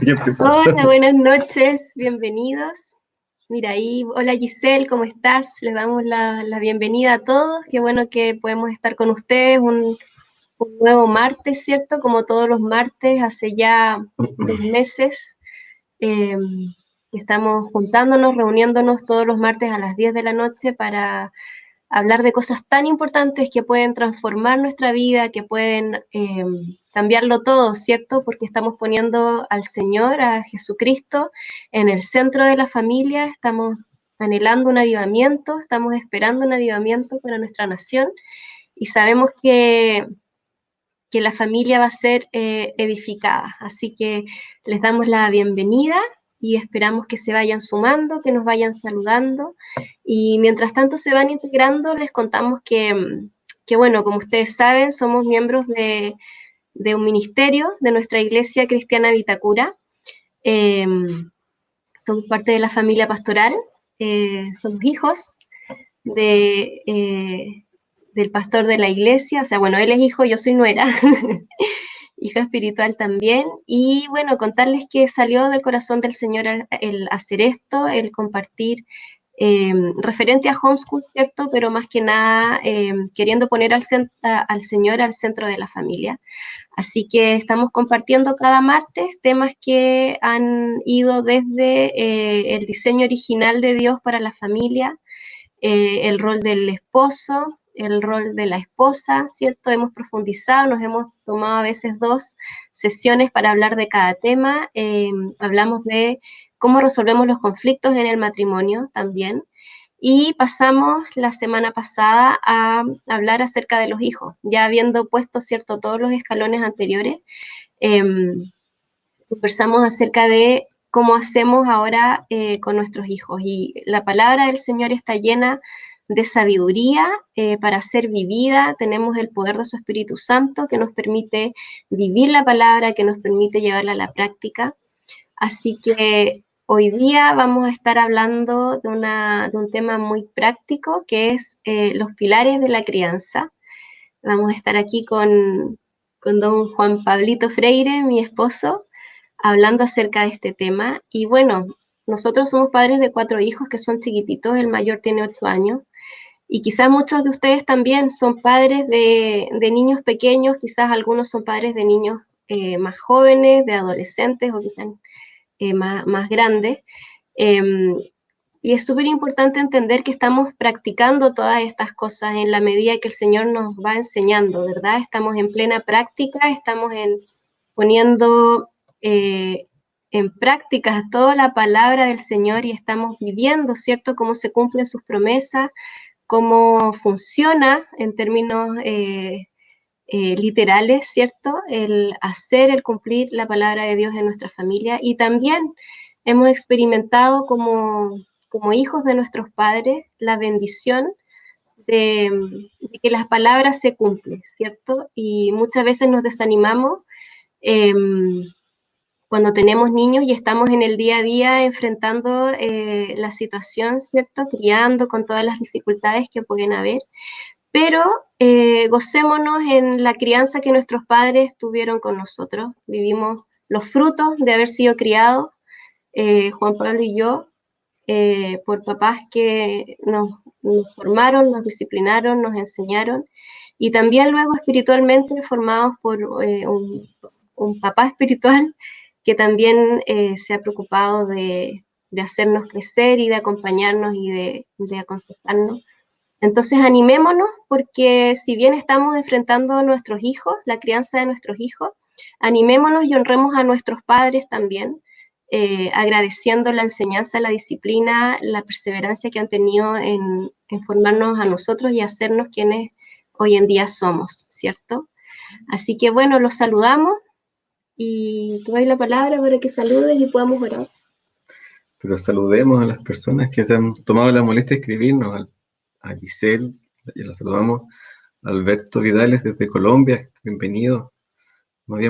Ya empezó. Hola, buenas noches, bienvenidos. Mira ahí, hola Giselle, ¿cómo estás? Les damos la bienvenida a todos. Qué bueno que podemos estar con ustedes un nuevo martes, ¿cierto? Como todos los martes, hace ya 2 meses. eh, Estamos juntándonos, reuniéndonos todos los martes a las 10 de la noche para hablar de cosas tan importantes que pueden transformar nuestra vida, que pueden cambiarlo todo, ¿cierto? Porque estamos poniendo al Señor, a Jesucristo, en el centro de la familia, estamos anhelando un avivamiento, estamos esperando un avivamiento para nuestra nación y sabemos que la familia va a ser edificada. Así que les damos la bienvenida y esperamos que se vayan sumando, que nos vayan saludando. Y mientras tanto se van integrando, les contamos que bueno, como ustedes saben, somos miembros de un ministerio de nuestra Iglesia Cristiana Vitacura. Eh, Somos parte de la familia pastoral, somos hijos de, del pastor de la iglesia, o sea, bueno, él es hijo, yo soy nuera, hija espiritual también, y bueno, contarles que salió del corazón del Señor el hacer esto, el compartir referente a homeschool, ¿cierto? Pero más que nada queriendo poner al Señor al centro de la familia. Así que estamos compartiendo cada martes temas que han ido desde el diseño original de Dios para la familia, el rol del esposo, el rol de la esposa, ¿cierto? Hemos profundizado, nos hemos tomado a veces 2 sesiones para hablar de cada tema. Hablamos de cómo resolvemos los conflictos en el matrimonio también. Y pasamos la semana pasada a hablar acerca de los hijos, ya habiendo puesto, ¿cierto?, todos los escalones anteriores. Eh, Conversamos acerca de cómo hacemos ahora con nuestros hijos. Y la palabra del Señor está llena de sabiduría para ser vivida. Tenemos el poder de su Espíritu Santo que nos permite vivir la palabra, que nos permite llevarla a la práctica. Así que hoy día vamos a estar hablando de un tema muy práctico que es los pilares de la crianza. Vamos a estar aquí con don Juan Pablito Freire, mi esposo, hablando acerca de este tema. Y bueno, nosotros somos padres de 4 hijos que son chiquititos, el mayor tiene 8 años, y quizás muchos de ustedes también son padres de niños pequeños, quizás algunos son padres de niños más jóvenes, de adolescentes o quizás más grandes. Eh, y es súper importante entender que estamos practicando todas estas cosas en la medida que el Señor nos va enseñando, ¿verdad? Estamos en plena práctica, estamos poniendo en práctica toda la palabra del Señor y estamos viviendo, ¿cierto?, cómo se cumplen sus promesas, cómo funciona en términos literales, ¿cierto?, el hacer, el cumplir la palabra de Dios en nuestra familia. Y también hemos experimentado como hijos de nuestros padres la bendición de que las palabras se cumplen, ¿cierto? Y muchas veces nos desanimamos eh, cuando tenemos niños y estamos en el día a día enfrentando la situación, ¿cierto? Criando con todas las dificultades que pueden haber, pero gocémonos en la crianza que nuestros padres tuvieron con nosotros. Vivimos los frutos de haber sido criados, Juan Pablo y yo, por papás que nos formaron, nos disciplinaron, nos enseñaron, y también luego espiritualmente formados por un papá espiritual que también se ha preocupado de hacernos crecer y de acompañarnos y de aconsejarnos. Entonces animémonos porque si bien estamos enfrentando a nuestros hijos, la crianza de nuestros hijos, animémonos y honremos a nuestros padres también, agradeciendo la enseñanza, la disciplina, la perseverancia que han tenido en formarnos a nosotros y hacernos quienes hoy en día somos, ¿cierto? Así que bueno, los saludamos y te doy la palabra para que saludes y podamos orar. Pero saludemos a las personas que se han tomado la molestia de escribirnos, a Giselle, y la saludamos, a Alberto Vidales desde Colombia, bienvenido. Por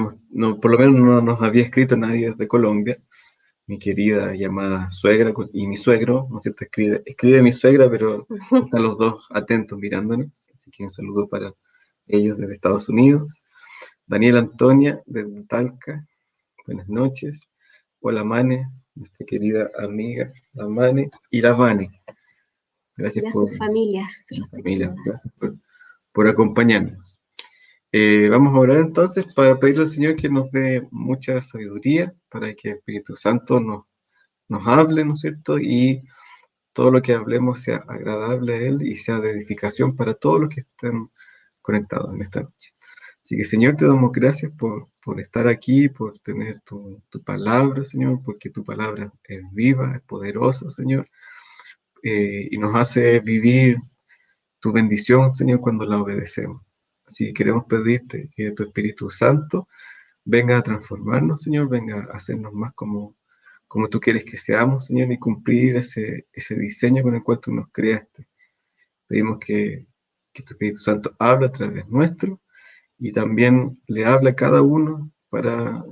lo menos no nos había escrito nadie desde Colombia. Mi querida llamada suegra y mi suegro, ¿no es cierto? Escribe mi suegra, pero están los dos atentos mirándonos, así que un saludo para ellos desde Estados Unidos. Daniel Antonia, desde Talca, buenas noches. Hola Mane, nuestra querida amiga, la Mane y la Vane. Y Gracias a por sus familias su familia, respectivas. gracias por acompañarnos. Vamos a orar entonces para pedirle al Señor que nos dé mucha sabiduría, para que el Espíritu Santo nos hable, ¿no es cierto? Y todo lo que hablemos sea agradable a Él y sea de edificación para todos los que estén conectados en esta noche. Así que, Señor, te damos gracias por estar aquí, por tener tu palabra, Señor, porque tu palabra es viva, es poderosa, Señor, y nos hace vivir tu bendición, Señor, cuando la obedecemos. Así que queremos pedirte que tu Espíritu Santo venga a transformarnos, Señor, venga a hacernos más como tú quieres que seamos, Señor, y cumplir ese diseño con el cual tú nos creaste. Pedimos que tu Espíritu Santo hable a través nuestro y también le hable a cada uno para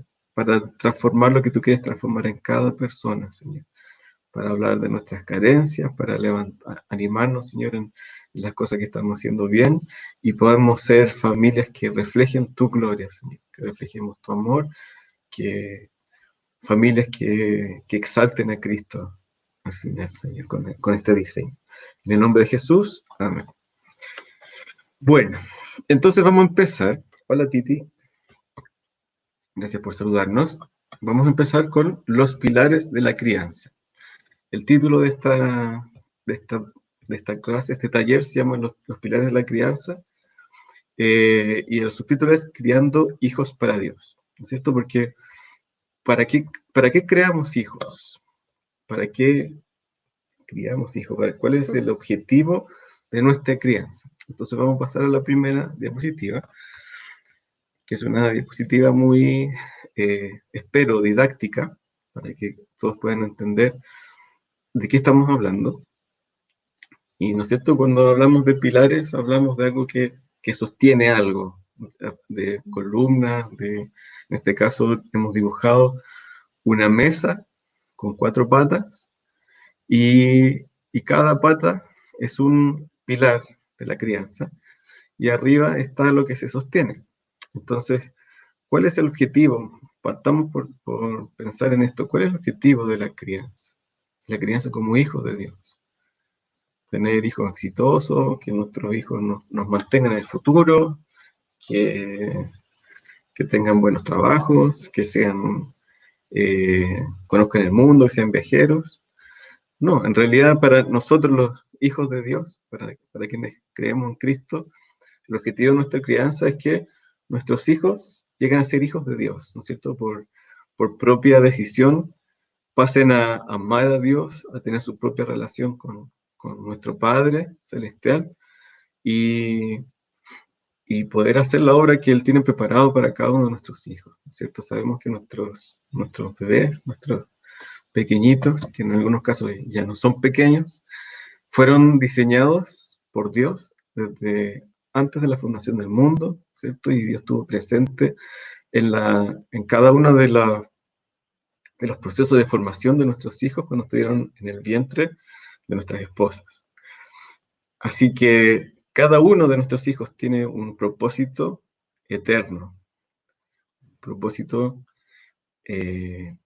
transformar lo que tú quieres transformar en cada persona, Señor. Para hablar de nuestras carencias, para animarnos, Señor, en las cosas que estamos haciendo bien y podamos ser familias que reflejen tu gloria, Señor, que reflejemos tu amor, que familias que exalten a Cristo al final, Señor, con este diseño. En el nombre de Jesús, amén. Bueno, entonces vamos a empezar. Hola Titi, gracias por saludarnos. Vamos a empezar con los pilares de la crianza. El título de esta, de esta clase, este taller, se llama los pilares de la crianza, y el subtítulo es Criando hijos para Dios, ¿no es cierto? Porque ¿para qué creamos hijos? ¿Para qué criamos hijos? ¿Cuál es el objetivo de nuestra crianza? Entonces vamos a pasar a la primera diapositiva, que es una diapositiva muy, espero, didáctica, para que todos puedan entender de qué estamos hablando. Y, ¿no es cierto? Cuando hablamos de pilares, hablamos de algo que sostiene algo, o sea, de columnas, en este caso hemos dibujado una mesa con 4 patas y cada pata es un pilar de la crianza y arriba está lo que se sostiene. Entonces, ¿cuál es el objetivo? Partamos por pensar en esto. ¿Cuál es el objetivo de la crianza? La crianza como hijos de Dios. Tener hijos exitosos, que nuestros hijos nos mantengan en el futuro, que, que tengan buenos trabajos, que sean, conozcan el mundo, que sean viajeros. No, en realidad para nosotros los hijos de Dios, para quienes creemos en Cristo, el objetivo de nuestra crianza es que nuestros hijos lleguen a ser hijos de Dios, ¿no es cierto? Por propia decisión pasen a amar a Dios, a tener su propia relación con nuestro Padre Celestial y, y poder hacer la obra que Él tiene preparado para cada uno de nuestros hijos, ¿no es cierto? Sabemos que nuestros bebés, nuestros pequeñitos, que en algunos casos ya no son pequeños, fueron diseñados por Dios desde antes de la fundación del mundo, ¿cierto? Y Dios estuvo presente en cada uno de los procesos de formación de nuestros hijos cuando estuvieron en el vientre de nuestras esposas. Así que cada uno de nuestros hijos tiene un propósito eterno, un propósito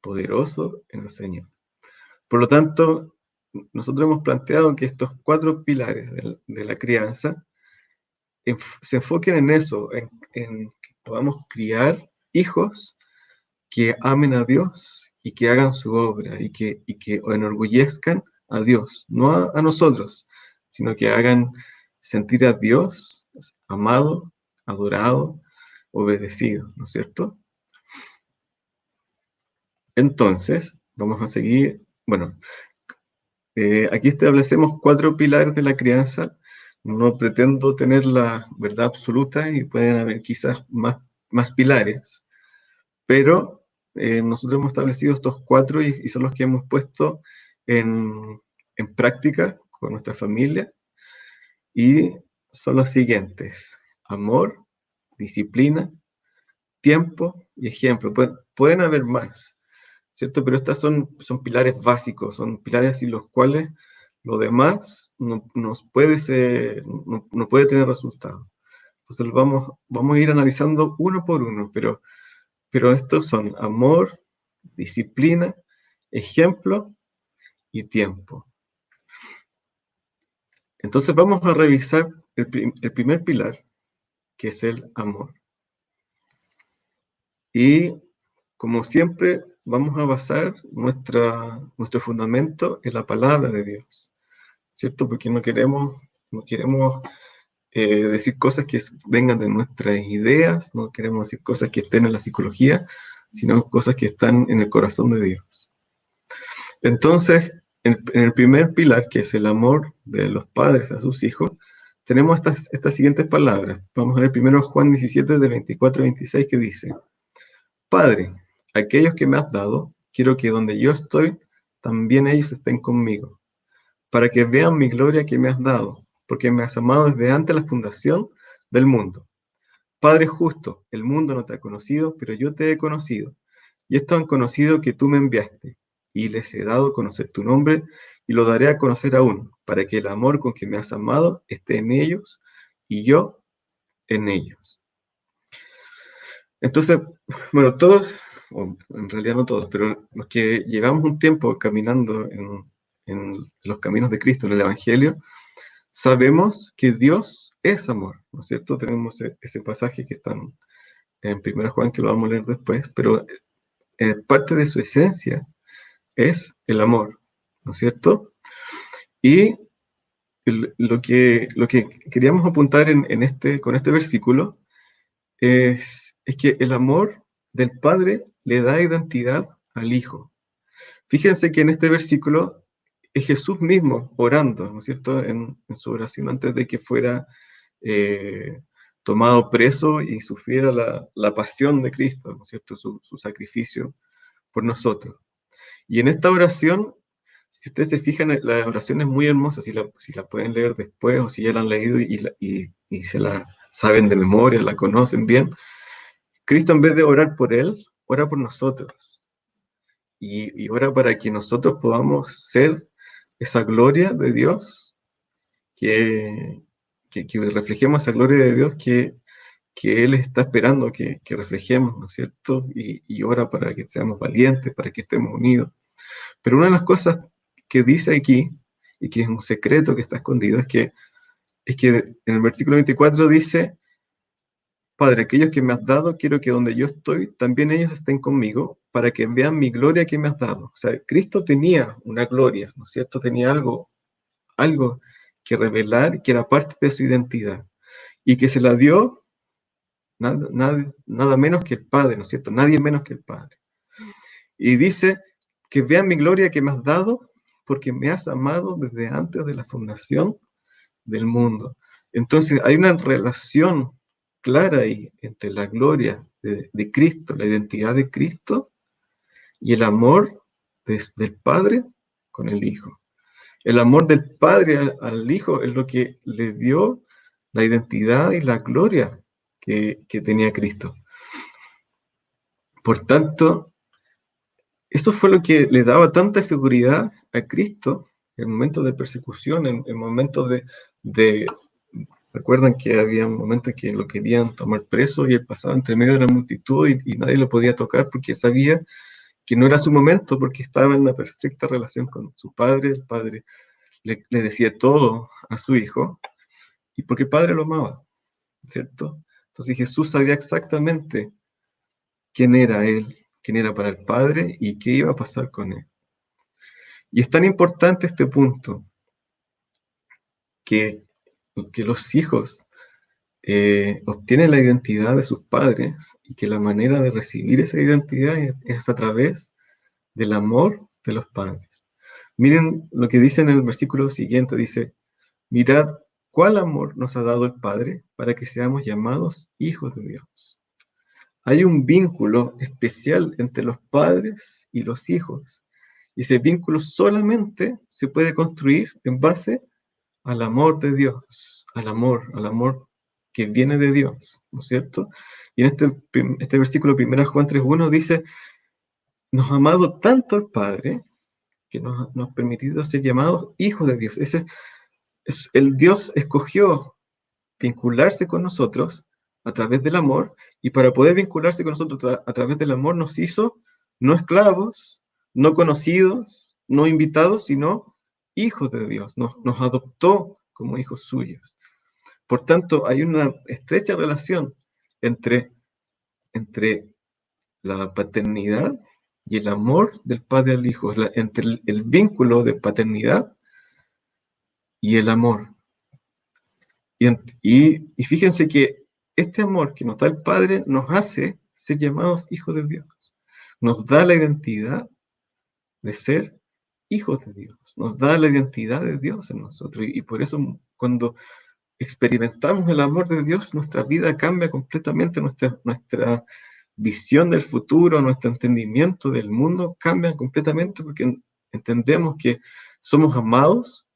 poderoso en el Señor. Por lo tanto, nosotros hemos planteado que estos 4 pilares de la crianza se enfoquen en eso, en que podamos criar hijos que amen a Dios y que hagan su obra y que enorgullezcan a Dios, no a nosotros, sino que hagan sentir a Dios amado, adorado, obedecido, ¿no es cierto? Entonces, vamos a seguir, bueno, aquí establecemos 4 pilares de la crianza. No pretendo tener la verdad absoluta y pueden haber quizás más pilares, pero nosotros hemos establecido estos 4 y son los que hemos puesto en práctica con nuestra familia y son los siguientes: amor, disciplina, tiempo y ejemplo. Pueden haber más, ¿cierto? Pero estos son pilares básicos, son pilares sin los cuales lo demás no puede tener resultado. Entonces vamos a ir analizando uno por uno, pero estos son amor, disciplina, ejemplo y tiempo. Entonces vamos a revisar el primer pilar, que es el amor. Y como siempre, vamos a basar nuestro fundamento en la palabra de Dios, ¿cierto? Porque no queremos decir cosas que vengan de nuestras ideas, no queremos decir cosas que estén en la psicología, sino cosas que están en el corazón de Dios. Entonces, en el primer pilar, que es el amor de los padres a sus hijos, tenemos estas siguientes palabras. Vamos a ver primero Juan 17, de 24 a 26, que dice: Padre, aquellos que me has dado, quiero que donde yo estoy, también ellos estén conmigo, para que vean mi gloria que me has dado, porque me has amado desde antes de la fundación del mundo. Padre justo, el mundo no te ha conocido, pero yo te he conocido, y estos han conocido que tú me enviaste, y les he dado a conocer tu nombre, y lo daré a conocer aún, para que el amor con que me has amado esté en ellos, y yo en ellos. Entonces, bueno, todos, o en realidad no todos, pero los que llevamos un tiempo caminando en los caminos de Cristo, en el Evangelio, sabemos que Dios es amor, ¿no es cierto? Tenemos ese pasaje que está en 1 Juan, que lo vamos a leer después, pero parte de su esencia es el amor, ¿no es cierto? Y lo que queríamos apuntar con este versículo es que el amor del Padre le da identidad al Hijo. Fíjense que en este versículo es Jesús mismo orando, ¿no es cierto?, en su oración antes de que fuera tomado preso y sufriera la pasión de Cristo, ¿no es cierto?, su sacrificio por nosotros. Y en esta oración, si ustedes se fijan, la oración es muy hermosa, si la pueden leer después o si ya la han leído y se la saben de memoria, la conocen bien. Cristo, en vez de orar por él, ora por nosotros. Y ora para que nosotros podamos ser esa gloria de Dios, que reflejemos esa gloria de Dios que Él está esperando que reflejemos, ¿no es cierto? Y ora para que seamos valientes, para que estemos unidos. Pero una de las cosas que dice aquí, y que es un secreto que está escondido, es que en el versículo 24 dice: Padre, aquellos que me has dado, quiero que donde yo estoy, también ellos estén conmigo, para que vean mi gloria que me has dado. O sea, Cristo tenía una gloria, ¿no es cierto? Tenía algo que revelar, que era parte de su identidad, y que se la dio nada menos que el Padre, ¿no es cierto? Nadie menos que el Padre. Y dice: que vean mi gloria que me has dado, porque me has amado desde antes de la fundación del mundo. Entonces hay una relación clara ahí entre la gloria de Cristo, la identidad de Cristo, y el amor del Padre con el Hijo. El amor del Padre al Hijo es lo que le dio la identidad y la gloria que tenía Cristo. Por tanto, eso fue lo que le daba tanta seguridad a Cristo en momentos de persecución, en momentos de recuerdan que había momentos que lo querían tomar preso y él pasaba entre medio de la multitud y nadie lo podía tocar porque sabía que no era su momento, porque estaba en una perfecta relación con su padre. El padre le decía todo a su hijo y porque el padre lo amaba, ¿cierto? Entonces Jesús sabía exactamente quién era él, quién era para el padre y qué iba a pasar con él. Y es tan importante este punto que los hijos obtienen la identidad de sus padres y que la manera de recibir esa identidad es a través del amor de los padres. Miren lo que dice en el versículo siguiente, dice: mirad cuál amor nos ha dado el Padre para que seamos llamados hijos de Dios. Hay un vínculo especial entre los padres y los hijos, y ese vínculo solamente se puede construir en base al amor de Dios, al amor que viene de Dios, ¿no es cierto? Y en este versículo 1 Juan 3:1 dice: nos ha amado tanto el Padre que nos ha permitido ser llamados hijos de Dios. El Dios escogió vincularse con nosotros a través del amor, y para poder vincularse con nosotros a través del amor nos hizo no esclavos, no conocidos, no invitados, sino hijos de Dios, nos adoptó como hijos suyos. Por tanto, hay una estrecha relación entre, entre la paternidad y el amor del Padre al Hijo, entre el vínculo de paternidad y el amor. Y fíjense que este amor que nos da el Padre nos hace ser llamados hijos de Dios. Nos da la identidad de ser hijos de Dios. Nos da la identidad de Dios en nosotros. Y por eso cuando experimentamos el amor de Dios, nuestra vida cambia completamente, nuestra visión del futuro, nuestro entendimiento del mundo cambia completamente porque entendemos que somos amados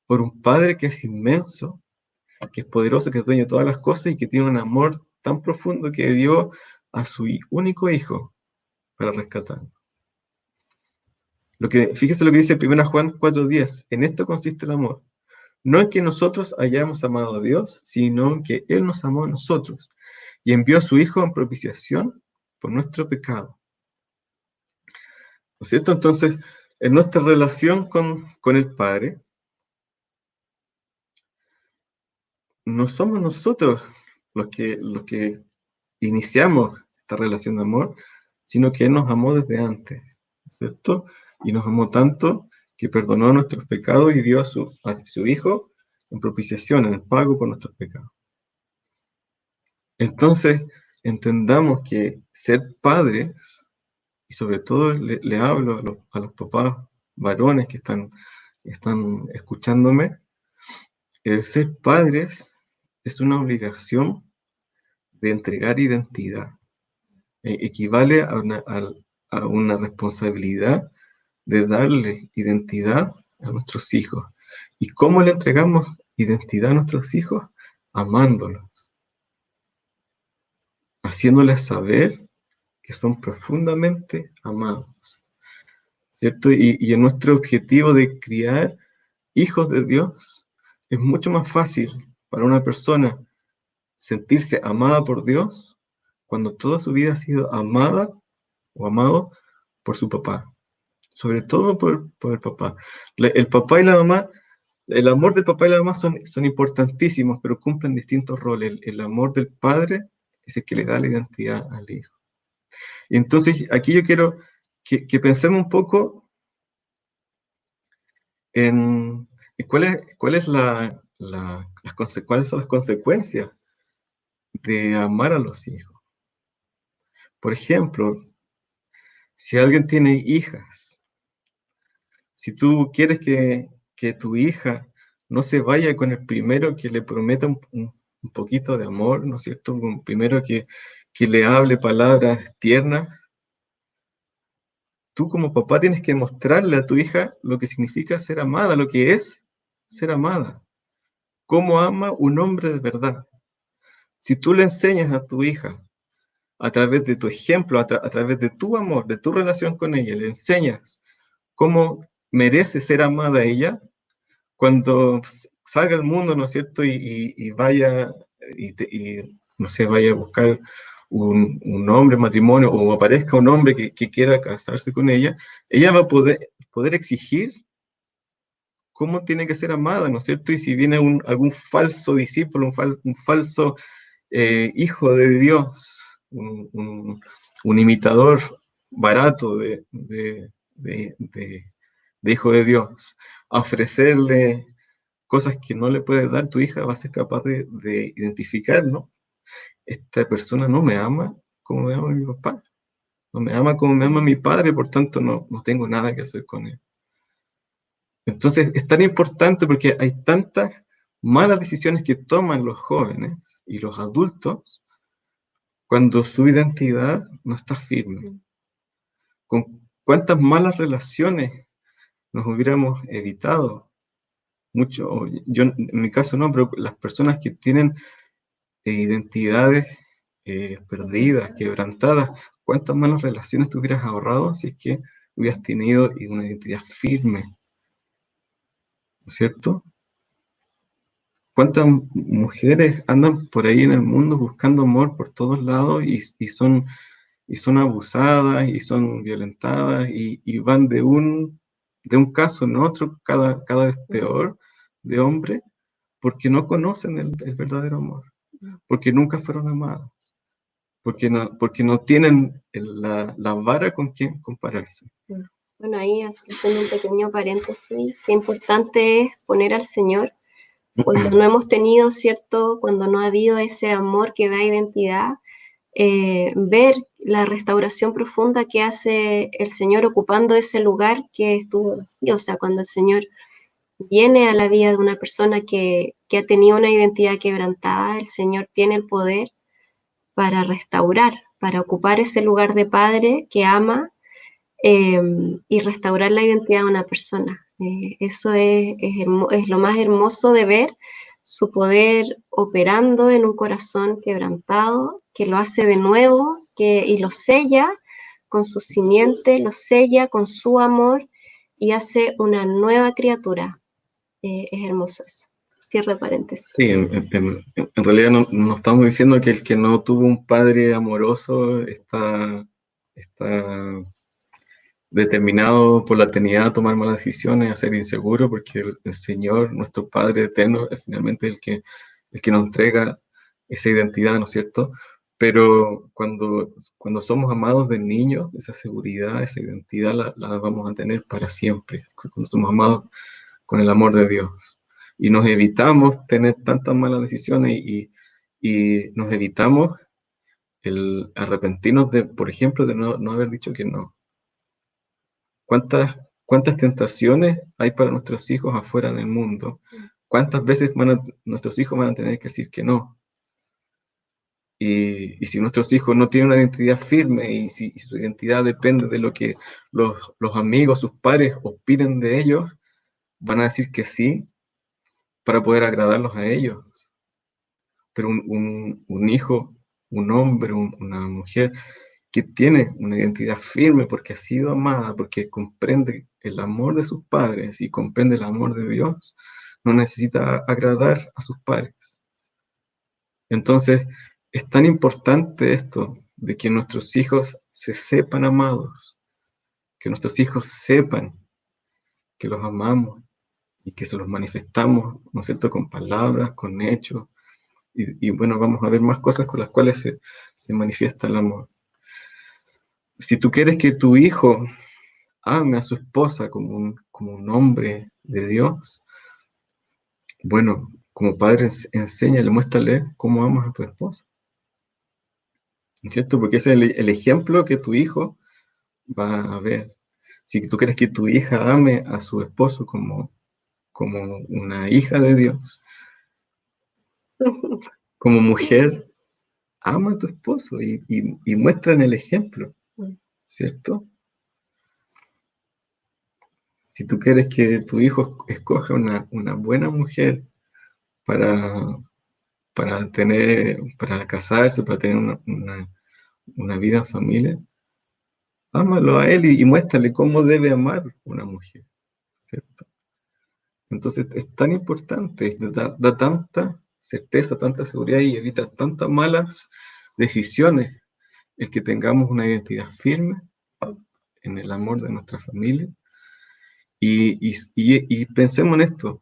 por un Padre que es inmenso, que es poderoso, que es dueño de todas las cosas y que tiene un amor tan profundo que dio a su único hijo para rescatarnos. Fíjese lo que dice 1 Juan 4:10, en esto consiste el amor. No en que nosotros hayamos amado a Dios, sino en que Él nos amó a nosotros y envió a su Hijo en propiciación por nuestro pecado. ¿No es cierto? Entonces, en nuestra relación con el Padre, no somos nosotros los que iniciamos esta relación de amor, sino que Él nos amó desde antes, ¿cierto? Y nos amó tanto que perdonó nuestros pecados y dio a su Hijo en propiciación, en el pago por nuestros pecados. Entonces, entendamos que ser padres, y sobre todo le hablo a los papás varones que están escuchándome, el ser padres es una obligación de entregar identidad. Equivale a una responsabilidad de darle identidad a nuestros hijos. ¿Y cómo le entregamos identidad a nuestros hijos? Amándolos, haciéndoles saber que son profundamente amados, ¿cierto? Y en nuestro objetivo de criar hijos de Dios, es mucho más fácil para una persona sentirse amada por Dios cuando toda su vida ha sido amada o amado por su papá, sobre todo por el papá. El papá y la mamá, el amor del papá y la mamá son importantísimos, pero cumplen distintos roles. El amor del padre es el que le da la identidad al hijo. Y entonces aquí yo quiero que pensemos un poco en cuáles son las consecuencias de amar a los hijos. Por ejemplo, si alguien tiene hijas, si tú quieres que tu hija no se vaya con el primero que le prometa un poquito de amor, ¿no es cierto? Un primero que le hable palabras tiernas, tú como papá tienes que mostrarle a tu hija lo que significa ser amada, lo que es ser amada. Cómo ama un hombre de verdad. Si tú le enseñas a tu hija a través de tu ejemplo, a través de tu amor, de tu relación con ella, le enseñas cómo merece ser amada ella, cuando salga al mundo, ¿no es cierto? Y vaya, no sé, vaya a buscar un hombre, matrimonio, o aparezca un hombre que quiera casarse con ella va a poder exigir cómo tiene que ser amada, ¿no es cierto? Y si viene algún falso discípulo, un falso hijo de Dios, un imitador barato de hijo de Dios, a ofrecerle cosas que no le puede dar tu hija, va a ser capaz de identificar, ¿no? Esta persona no me ama como me ama mi papá, no me ama como me ama mi padre, por tanto no tengo nada que hacer con él. Entonces es tan importante porque hay tantas malas decisiones que toman los jóvenes y los adultos cuando su identidad no está firme. ¿Con cuántas malas relaciones nos hubiéramos evitado? Mucho, yo en mi caso no, pero las personas que tienen identidades perdidas, quebrantadas, ¿cuántas malas relaciones te hubieras ahorrado si es que hubieras tenido una identidad firme? ¿No es cierto? ¿Cuántas mujeres andan por ahí en el mundo buscando amor por todos lados y son abusadas y son violentadas y van de un caso en otro, cada vez peor, de hombre, porque no conocen el verdadero amor, porque nunca fueron amadas, porque no tienen la vara con quien compararse? Bueno, ahí haciendo un pequeño paréntesis, qué importante es poner al Señor cuando no hemos tenido, ¿cierto? Cuando no ha habido ese amor que da identidad, ver la restauración profunda que hace el Señor ocupando ese lugar que estuvo vacío. O sea, cuando el Señor viene a la vida de una persona que ha tenido una identidad quebrantada, el Señor tiene el poder para restaurar, para ocupar ese lugar de padre que ama, y restaurar la identidad de una persona. Eso es lo más hermoso de ver su poder operando en un corazón quebrantado, que lo hace de nuevo y lo sella con su simiente, lo sella con su amor y hace una nueva criatura. Es hermoso eso. Cierre paréntesis. Sí, en realidad no estamos diciendo que el que no tuvo un padre amoroso está determinado por la eternidad a tomar malas decisiones, a ser inseguro, porque el Señor, nuestro Padre eterno, es finalmente el que nos entrega esa identidad, ¿no es cierto? Pero cuando somos amados de niños, esa seguridad, esa identidad la vamos a tener para siempre, cuando somos amados con el amor de Dios. Y nos evitamos tener tantas malas decisiones y nos evitamos el arrepentirnos de, por ejemplo, de no haber dicho que no. ¿Cuántas tentaciones hay para nuestros hijos afuera en el mundo? ¿Cuántas veces nuestros hijos van a tener que decir que no? Y si nuestros hijos no tienen una identidad firme y si su identidad depende de lo que los amigos, sus padres opinen de ellos, van a decir que sí para poder agradarlos a ellos. Pero un hijo, un hombre, una mujer que tiene una identidad firme porque ha sido amada, porque comprende el amor de sus padres y comprende el amor de Dios, no necesita agradar a sus padres. Entonces, es tan importante esto de que nuestros hijos se sepan amados, que nuestros hijos sepan que los amamos y que se los manifestamos, ¿no es cierto?, con palabras, con hechos, y bueno, vamos a ver más cosas con las cuales se manifiesta el amor. Si tú quieres que tu hijo ame a su esposa como un hombre de Dios, bueno, como padre enséñale, muéstrale cómo amas a tu esposa, ¿no es cierto? Porque ese es el ejemplo que tu hijo va a ver. Si tú quieres que tu hija ame a su esposo como una hija de Dios, como mujer, ama a tu esposo y muestra en el ejemplo, ¿cierto? Si tú quieres que tu hijo escoja una buena mujer para, para casarse, para tener una vida en familia, ámalo a él y muéstrale cómo debe amar una mujer, ¿cierto? Entonces es tan importante, da tanta certeza, tanta seguridad y evita tantas malas decisiones el que tengamos una identidad firme en el amor de nuestra familia. Y pensemos en esto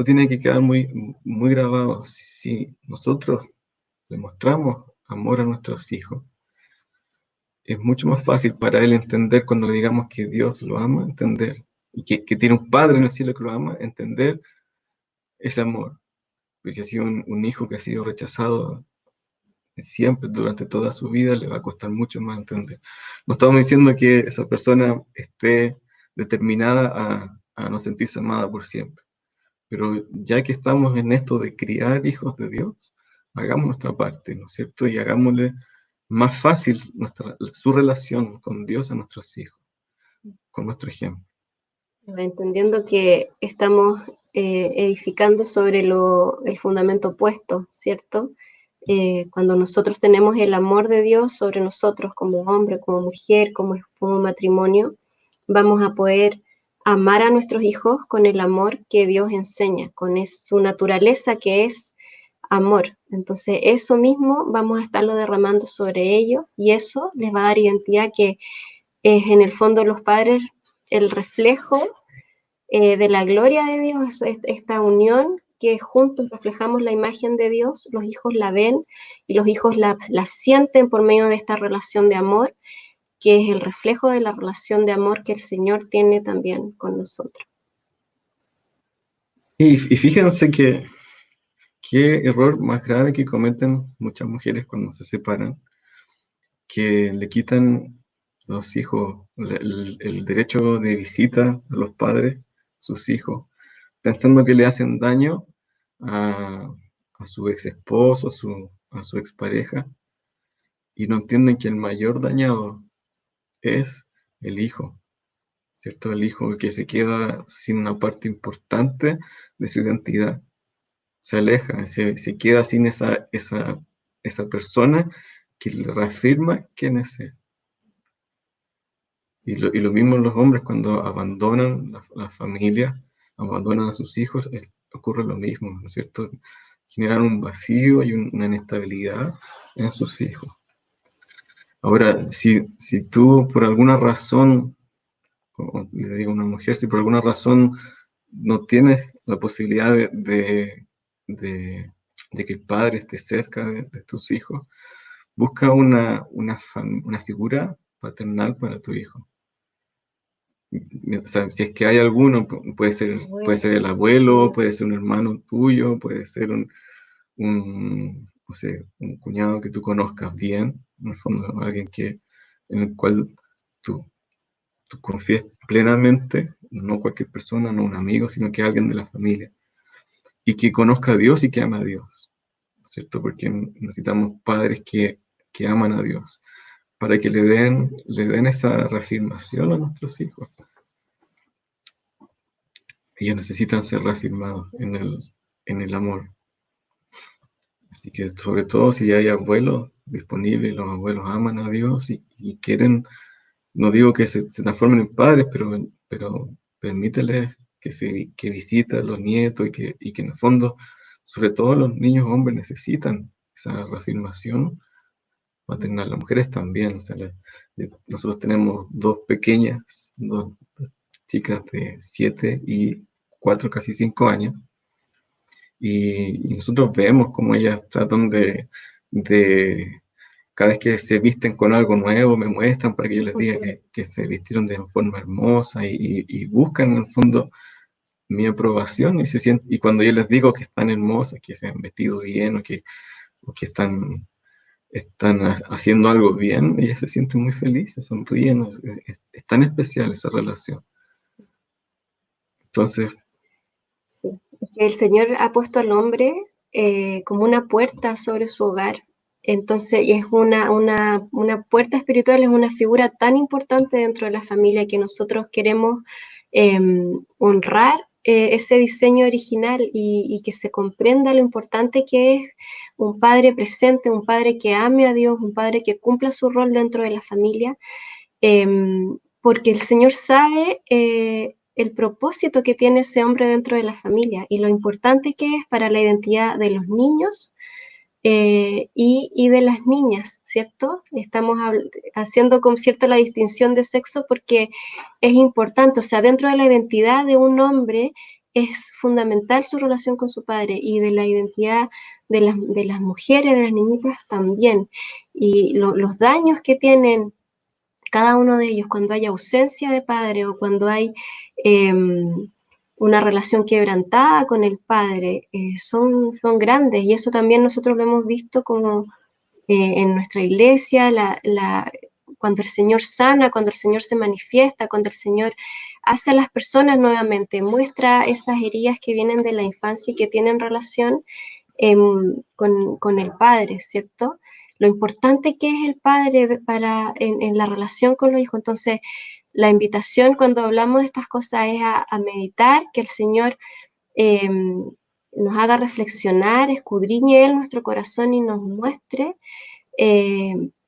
tiene que quedar muy grabado. Si nosotros le mostramos amor a nuestros hijos, es mucho más fácil para él entender cuando le digamos que Dios lo ama, entender, y que tiene un Padre en el cielo que lo ama, entender ese amor. Pues si ha sido un hijo que ha sido rechazado siempre, durante toda su vida, le va a costar mucho más entender. No estamos diciendo que esa persona esté determinada a no sentirse amada por siempre, pero ya que estamos en esto de criar hijos de Dios, hagamos nuestra parte, ¿no es cierto? Y hagámosle más fácil su relación con Dios a nuestros hijos, con nuestro ejemplo. Entendiendo que estamos edificando sobre el fundamento opuesto, ¿cierto? Cuando nosotros tenemos el amor de Dios sobre nosotros como hombre, como mujer, como matrimonio, vamos a poder amar a nuestros hijos con el amor que Dios enseña, con su naturaleza que es amor. Entonces, eso mismo vamos a estarlo derramando sobre ellos y eso les va a dar identidad, que es en el fondo los padres el reflejo de la gloria de Dios, esta unión que juntos reflejamos la imagen de Dios. Los hijos la ven y los hijos la sienten por medio de esta relación de amor, que es el reflejo de la relación de amor que el Señor tiene también con nosotros. Y fíjense que qué error más grave que cometen muchas mujeres cuando se separan, que le quitan a los hijos el derecho de visita a los padres, sus hijos, pensando que le hacen daño a, a su ex esposo, a su expareja, y no entienden que el mayor dañado es el hijo, ¿cierto? El hijo que se queda sin una parte importante de su identidad, se aleja, se queda sin esa persona que le reafirma quién es él. Y lo mismo los hombres cuando abandonan la familia, abandonan a sus hijos, ocurre lo mismo, ¿no es cierto? Generan un vacío y una inestabilidad en sus hijos. Ahora, si tú por alguna razón, como le digo a una mujer, si por alguna razón no tienes la posibilidad de que el padre esté cerca de tus hijos, busca una figura paternal para tu hijo. O sea, si es que hay alguno, puede ser el abuelo, puede ser un hermano tuyo, puede ser no sé, un cuñado que tú conozcas bien, en el fondo, alguien en el cual tú, tú confíes plenamente, no cualquier persona, no un amigo, sino que alguien de la familia, y que conozca a Dios y que ama a Dios, ¿cierto? Porque necesitamos padres que aman a Dios, para que le den esa reafirmación a nuestros hijos. Ellos necesitan ser reafirmados en el amor. Así que sobre todo si hay abuelos disponibles, los abuelos aman a Dios y quieren, no digo que se transformen en padres, pero permíteles que visiten a los nietos y que en el fondo, sobre todo los niños hombres necesitan esa reafirmación maternal. Las mujeres también. O sea, nosotros tenemos dos pequeñas, dos chicas de 7 y 4, casi 5 años. Y nosotros vemos cómo ellas tratan cada vez que se visten con algo nuevo, me muestran para que yo les diga que se vistieron de forma hermosa y buscan en el fondo mi aprobación y cuando yo les digo que están hermosas, que se han vestido bien o que están haciendo algo bien, ellas se sienten muy felices, sonríen, es tan especial esa relación. Entonces, El Señor ha puesto al hombre como una puerta sobre su hogar. Entonces, y es una puerta espiritual, es una figura tan importante dentro de la familia que nosotros queremos honrar ese diseño original y que se comprenda lo importante que es un padre presente, un padre que ame a Dios, un padre que cumpla su rol dentro de la familia, porque el Señor sabe el propósito que tiene ese hombre dentro de la familia y lo importante que es para la identidad de los niños y de las niñas, ¿cierto? Estamos haciendo con cierto la distinción de sexo porque es importante, o sea, dentro de la identidad de un hombre es fundamental su relación con su padre y de la identidad de las mujeres, de las niñitas también. Y los daños que tienen cada uno de ellos cuando hay ausencia de padre o cuando hay una relación quebrantada con el padre, son grandes y eso también nosotros lo hemos visto como en nuestra iglesia, cuando el Señor sana, cuando el Señor se manifiesta, cuando el Señor hace a las personas nuevamente, muestra esas heridas que vienen de la infancia y que tienen relación con el padre, ¿cierto? Lo importante que es el padre en la relación con los hijos. Entonces, la invitación cuando hablamos de estas cosas es a meditar, que el Señor nos haga reflexionar, escudriñe Él nuestro corazón y nos muestre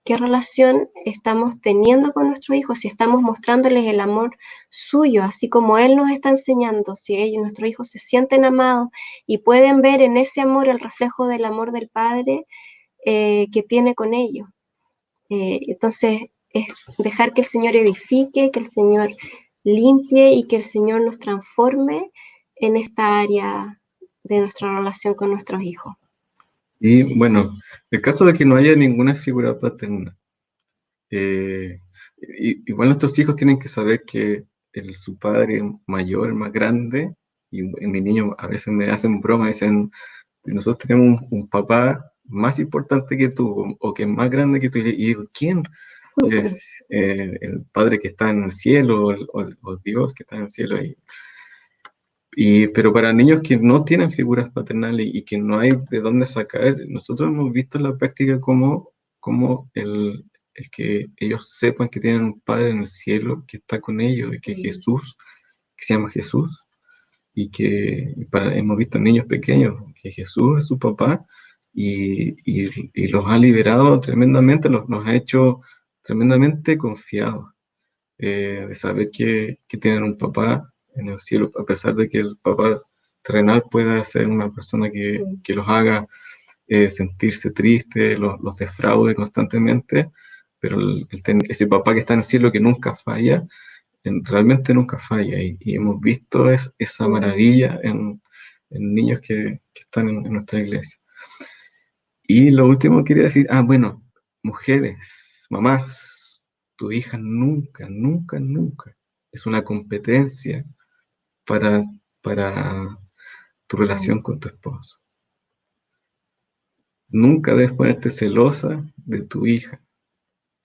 qué relación estamos teniendo con nuestros hijos, si estamos mostrándoles el amor suyo, así como Él nos está enseñando, si nuestros hijos se sienten amados y pueden ver en ese amor el reflejo del amor del Padre que tiene con ellos. Entonces, es dejar que el Señor edifique, que el Señor limpie y que el Señor nos transforme en esta área de nuestra relación con nuestros hijos. Y bueno, el caso de que no haya ninguna figura paterna, igual nuestros hijos tienen que saber que su padre mayor, el más grande, y mis niños a veces me hacen broma, dicen, nosotros tenemos un papá más importante que tú, o que es más grande que tú, y digo, ¿quién? Es el Padre que está en el cielo, o Dios que está en el cielo. Pero para niños que no tienen figuras paternales y que no hay de dónde sacar, nosotros hemos visto en la práctica cómo el que ellos sepan que tienen un Padre en el cielo que está con ellos, y que Jesús, que se llama Jesús, hemos visto niños pequeños que Jesús es su papá, y los ha liberado tremendamente, nos ha hecho tremendamente confiados, de saber que tienen un papá en el cielo, a pesar de que el papá terrenal pueda ser una persona que los haga sentirse tristes, los defraude constantemente, pero ese papá que está en el cielo que nunca falla, realmente nunca falla, y hemos visto esa maravilla en niños que están en nuestra iglesia. Y lo último que quería decir, bueno, mujeres, mamás, tu hija nunca, nunca, nunca es una competencia para, para tu relación con tu esposo. Nunca debes ponerte celosa de tu hija.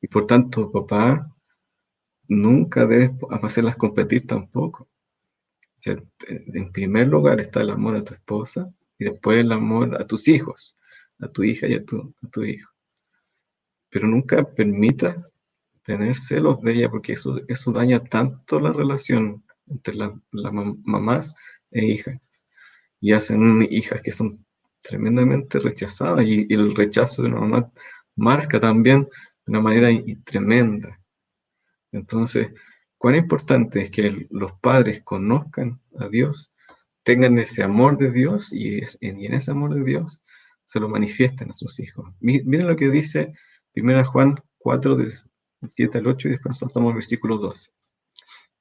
Y por tanto, papá, nunca debes hacerlas competir tampoco. O sea, en primer lugar está el amor a tu esposa, y después el amor a tus hijos, a tu hija y a tu hijo. Pero nunca permitas tener celos de ella, porque eso daña tanto la relación entre las mamás e hijas, y hacen hijas que son tremendamente rechazadas, y el rechazo de una mamá marca también de una manera tremenda. Entonces, cuán importante es que los padres conozcan a Dios, tengan ese amor de Dios, y en ese amor de Dios se lo manifiesten a sus hijos. Miren lo que dice 1 Juan 4, del 7 al 8, y después nos saltamos al versículo 12.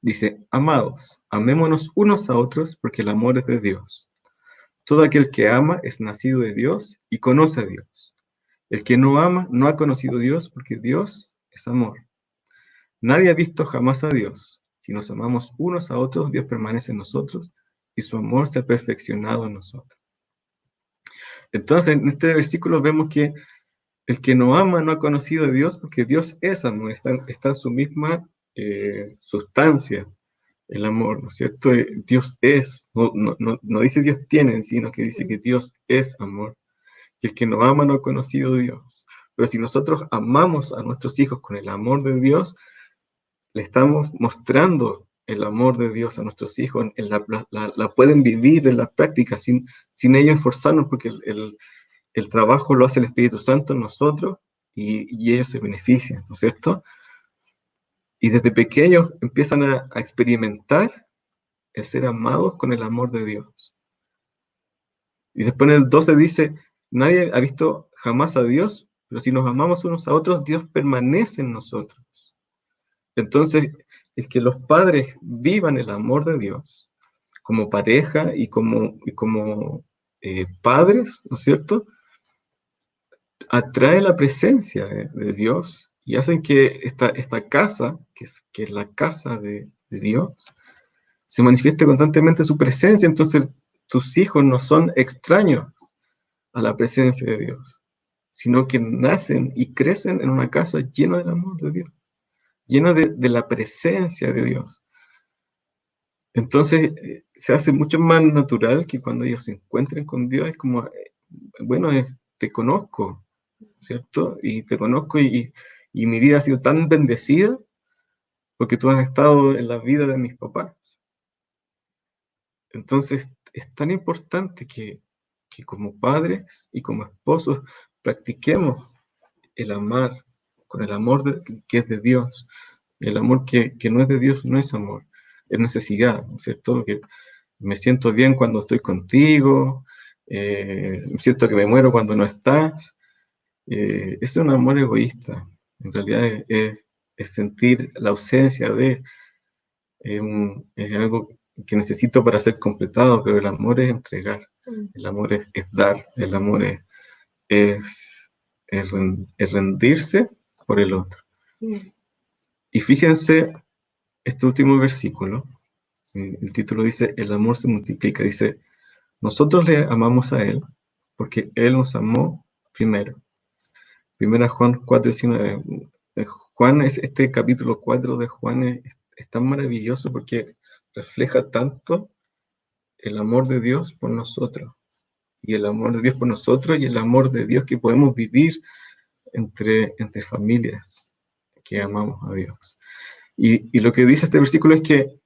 Dice, amados, amémonos unos a otros, porque el amor es de Dios. Todo aquel que ama es nacido de Dios y conoce a Dios. El que no ama no ha conocido a Dios, porque Dios es amor. Nadie ha visto jamás a Dios. Si nos amamos unos a otros, Dios permanece en nosotros y su amor se ha perfeccionado en nosotros. Entonces, en este versículo vemos que el que no ama no ha conocido a Dios, porque Dios es amor, está en su misma sustancia, el amor, ¿no es cierto? Dios es, no dice Dios tiene, sino que dice que Dios es amor. Y el que no ama no ha conocido a Dios. Pero si nosotros amamos a nuestros hijos con el amor de Dios, le estamos mostrando el amor de Dios a nuestros hijos, la pueden vivir en la práctica sin ellos esforzarnos, porque el trabajo lo hace el Espíritu Santo en nosotros, y ellos se benefician, ¿no es cierto? Y desde pequeños empiezan a experimentar el ser amados con el amor de Dios. Y después en el 12 dice, nadie ha visto jamás a Dios, pero si nos amamos unos a otros, Dios permanece en nosotros. Entonces, es que los padres vivan el amor de Dios como pareja y como padres, ¿no es cierto? Atrae la presencia de Dios, y hacen que esta casa, que es la casa de Dios, se manifieste constantemente su presencia. Entonces, tus hijos no son extraños a la presencia de Dios, sino que nacen y crecen en una casa llena del amor de Dios, llena de la presencia de Dios. Entonces, se hace mucho más natural que cuando ellos se encuentren con Dios, es como, bueno, te conozco, ¿cierto? Y te conozco, y mi vida ha sido tan bendecida porque tú has estado en la vida de mis papás. Entonces, es tan importante que como padres y como esposos practiquemos el amar con el amor que es de Dios. El amor que no es de Dios no es amor, es necesidad, ¿no es cierto? Que me siento bien cuando estoy contigo, siento que me muero cuando no estás. Es un amor egoísta. En realidad es sentir la ausencia de, es algo que necesito para ser completado, pero el amor es entregar, el amor es dar, el amor es, es rendirse por el otro. Y fíjense este último versículo, el título dice, el amor se multiplica, dice, nosotros le amamos a Él porque Él nos amó primero. Primera Juan 4:19. Juan es este capítulo 4 de Juan es tan maravilloso porque refleja tanto el amor de Dios por nosotros y el amor de Dios por nosotros y el amor de Dios que podemos vivir entre familias que amamos a Dios. Y lo que dice este versículo es que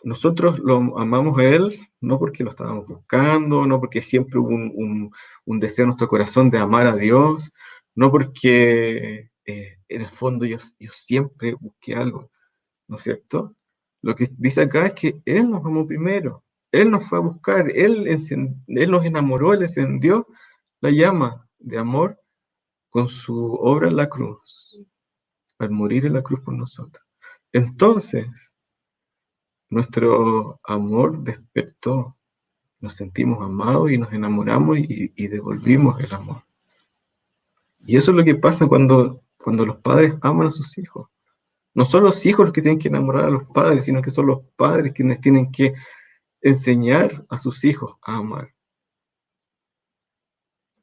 nosotros lo amamos a Él no porque lo estábamos buscando, no porque siempre hubo un deseo en nuestro corazón de amar a Dios, no porque en el fondo yo siempre busqué algo, ¿no es cierto? Lo que dice acá es que Él nos amó primero, Él nos fue a buscar, Él nos enamoró, Él encendió la llama de amor con su obra en la cruz, al morir en la cruz por nosotros. Entonces, nuestro amor despertó, nos sentimos amados y nos enamoramos y devolvimos el amor. Y eso es lo que pasa cuando los padres aman a sus hijos. No son los hijos los que tienen que enamorar a los padres, sino que son los padres quienes tienen que enseñar a sus hijos a amar.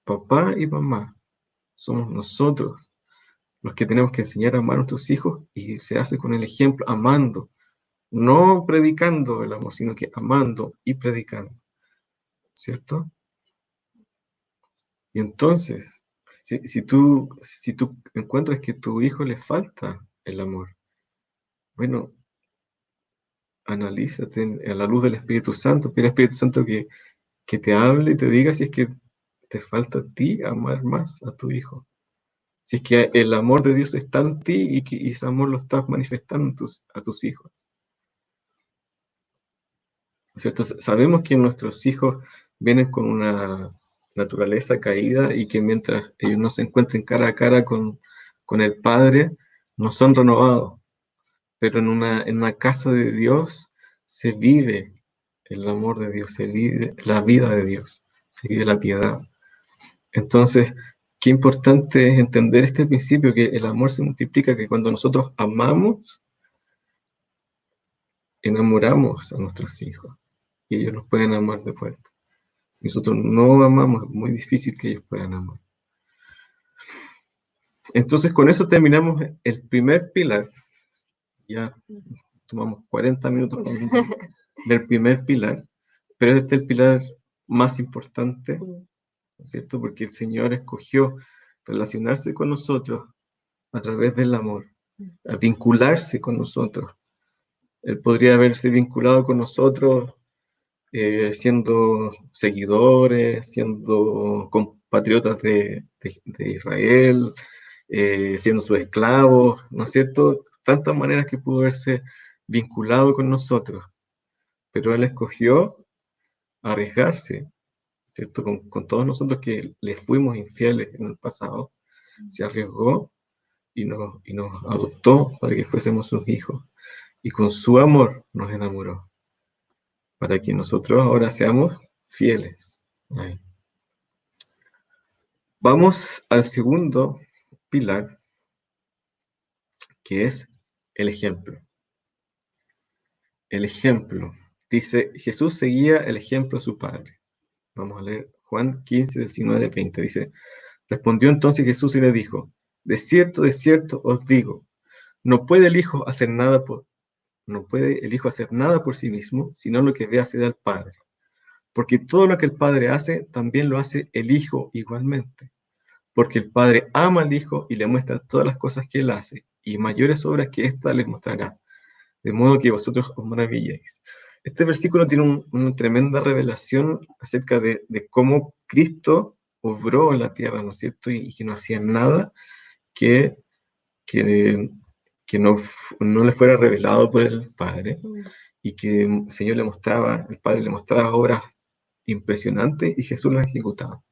Papá y mamá somos nosotros los que tenemos que enseñar a amar a nuestros hijos y se hace con el ejemplo, amando, no predicando el amor, sino que amando y predicando, ¿cierto? Y entonces, si tú encuentras que a tu hijo le falta el amor, bueno, analízate a la luz del Espíritu Santo, pide al Espíritu Santo que te hable y te diga si es que te falta a ti amar más a tu hijo. Si es que el amor de Dios está en ti y que ese amor lo estás manifestando a tus hijos. ¿Cierto? Sabemos que nuestros hijos vienen con una naturaleza caída y que mientras ellos no se encuentren cara a cara con el Padre, no son renovados. Pero en una casa de Dios se vive el amor de Dios, se vive la vida de Dios, se vive la piedad. Entonces, qué importante es entender este principio, que el amor se multiplica, que cuando nosotros amamos, enamoramos a nuestros hijos y ellos nos pueden amar de vuelta. Si nosotros no amamos, es muy difícil que ellos puedan amar. Entonces, con eso terminamos el primer pilar. Ya tomamos 40 minutos del primer pilar, pero este es el pilar más importante, ¿no es cierto? Porque el Señor escogió relacionarse con nosotros a través del amor, a vincularse con nosotros. Él podría haberse vinculado con nosotros siendo seguidores, siendo compatriotas de Israel, siendo sus esclavos, ¿no es cierto? Tantas maneras que pudo haberse vinculado con nosotros, pero Él escogió arriesgarse, ¿cierto? Con todos nosotros que le fuimos infieles en el pasado, se arriesgó y nos adoptó para que fuésemos sus hijos. Y con su amor nos enamoró, para que nosotros ahora seamos fieles. Ahí. Vamos al segundo pilar, que es el ejemplo. El ejemplo. Dice, Jesús seguía el ejemplo de su Padre. Vamos a leer Juan 15, 19, 20. Dice, respondió entonces Jesús y le dijo, de cierto os digo, no puede el Hijo hacer nada por sí mismo, sino lo que ve hacer al Padre. Porque todo lo que el Padre hace, también lo hace el Hijo igualmente. Porque el Padre ama al Hijo y le muestra todas las cosas que Él hace, y mayores obras que ésta les mostrará, de modo que vosotros os maravilléis. Este versículo tiene una tremenda revelación acerca de cómo Cristo obró en la tierra, ¿no es cierto? Y que no hacía nada que que, que no le fuera revelado por el Padre, y que el Señor el Padre le mostraba obras impresionantes y Jesús las ejecutaba.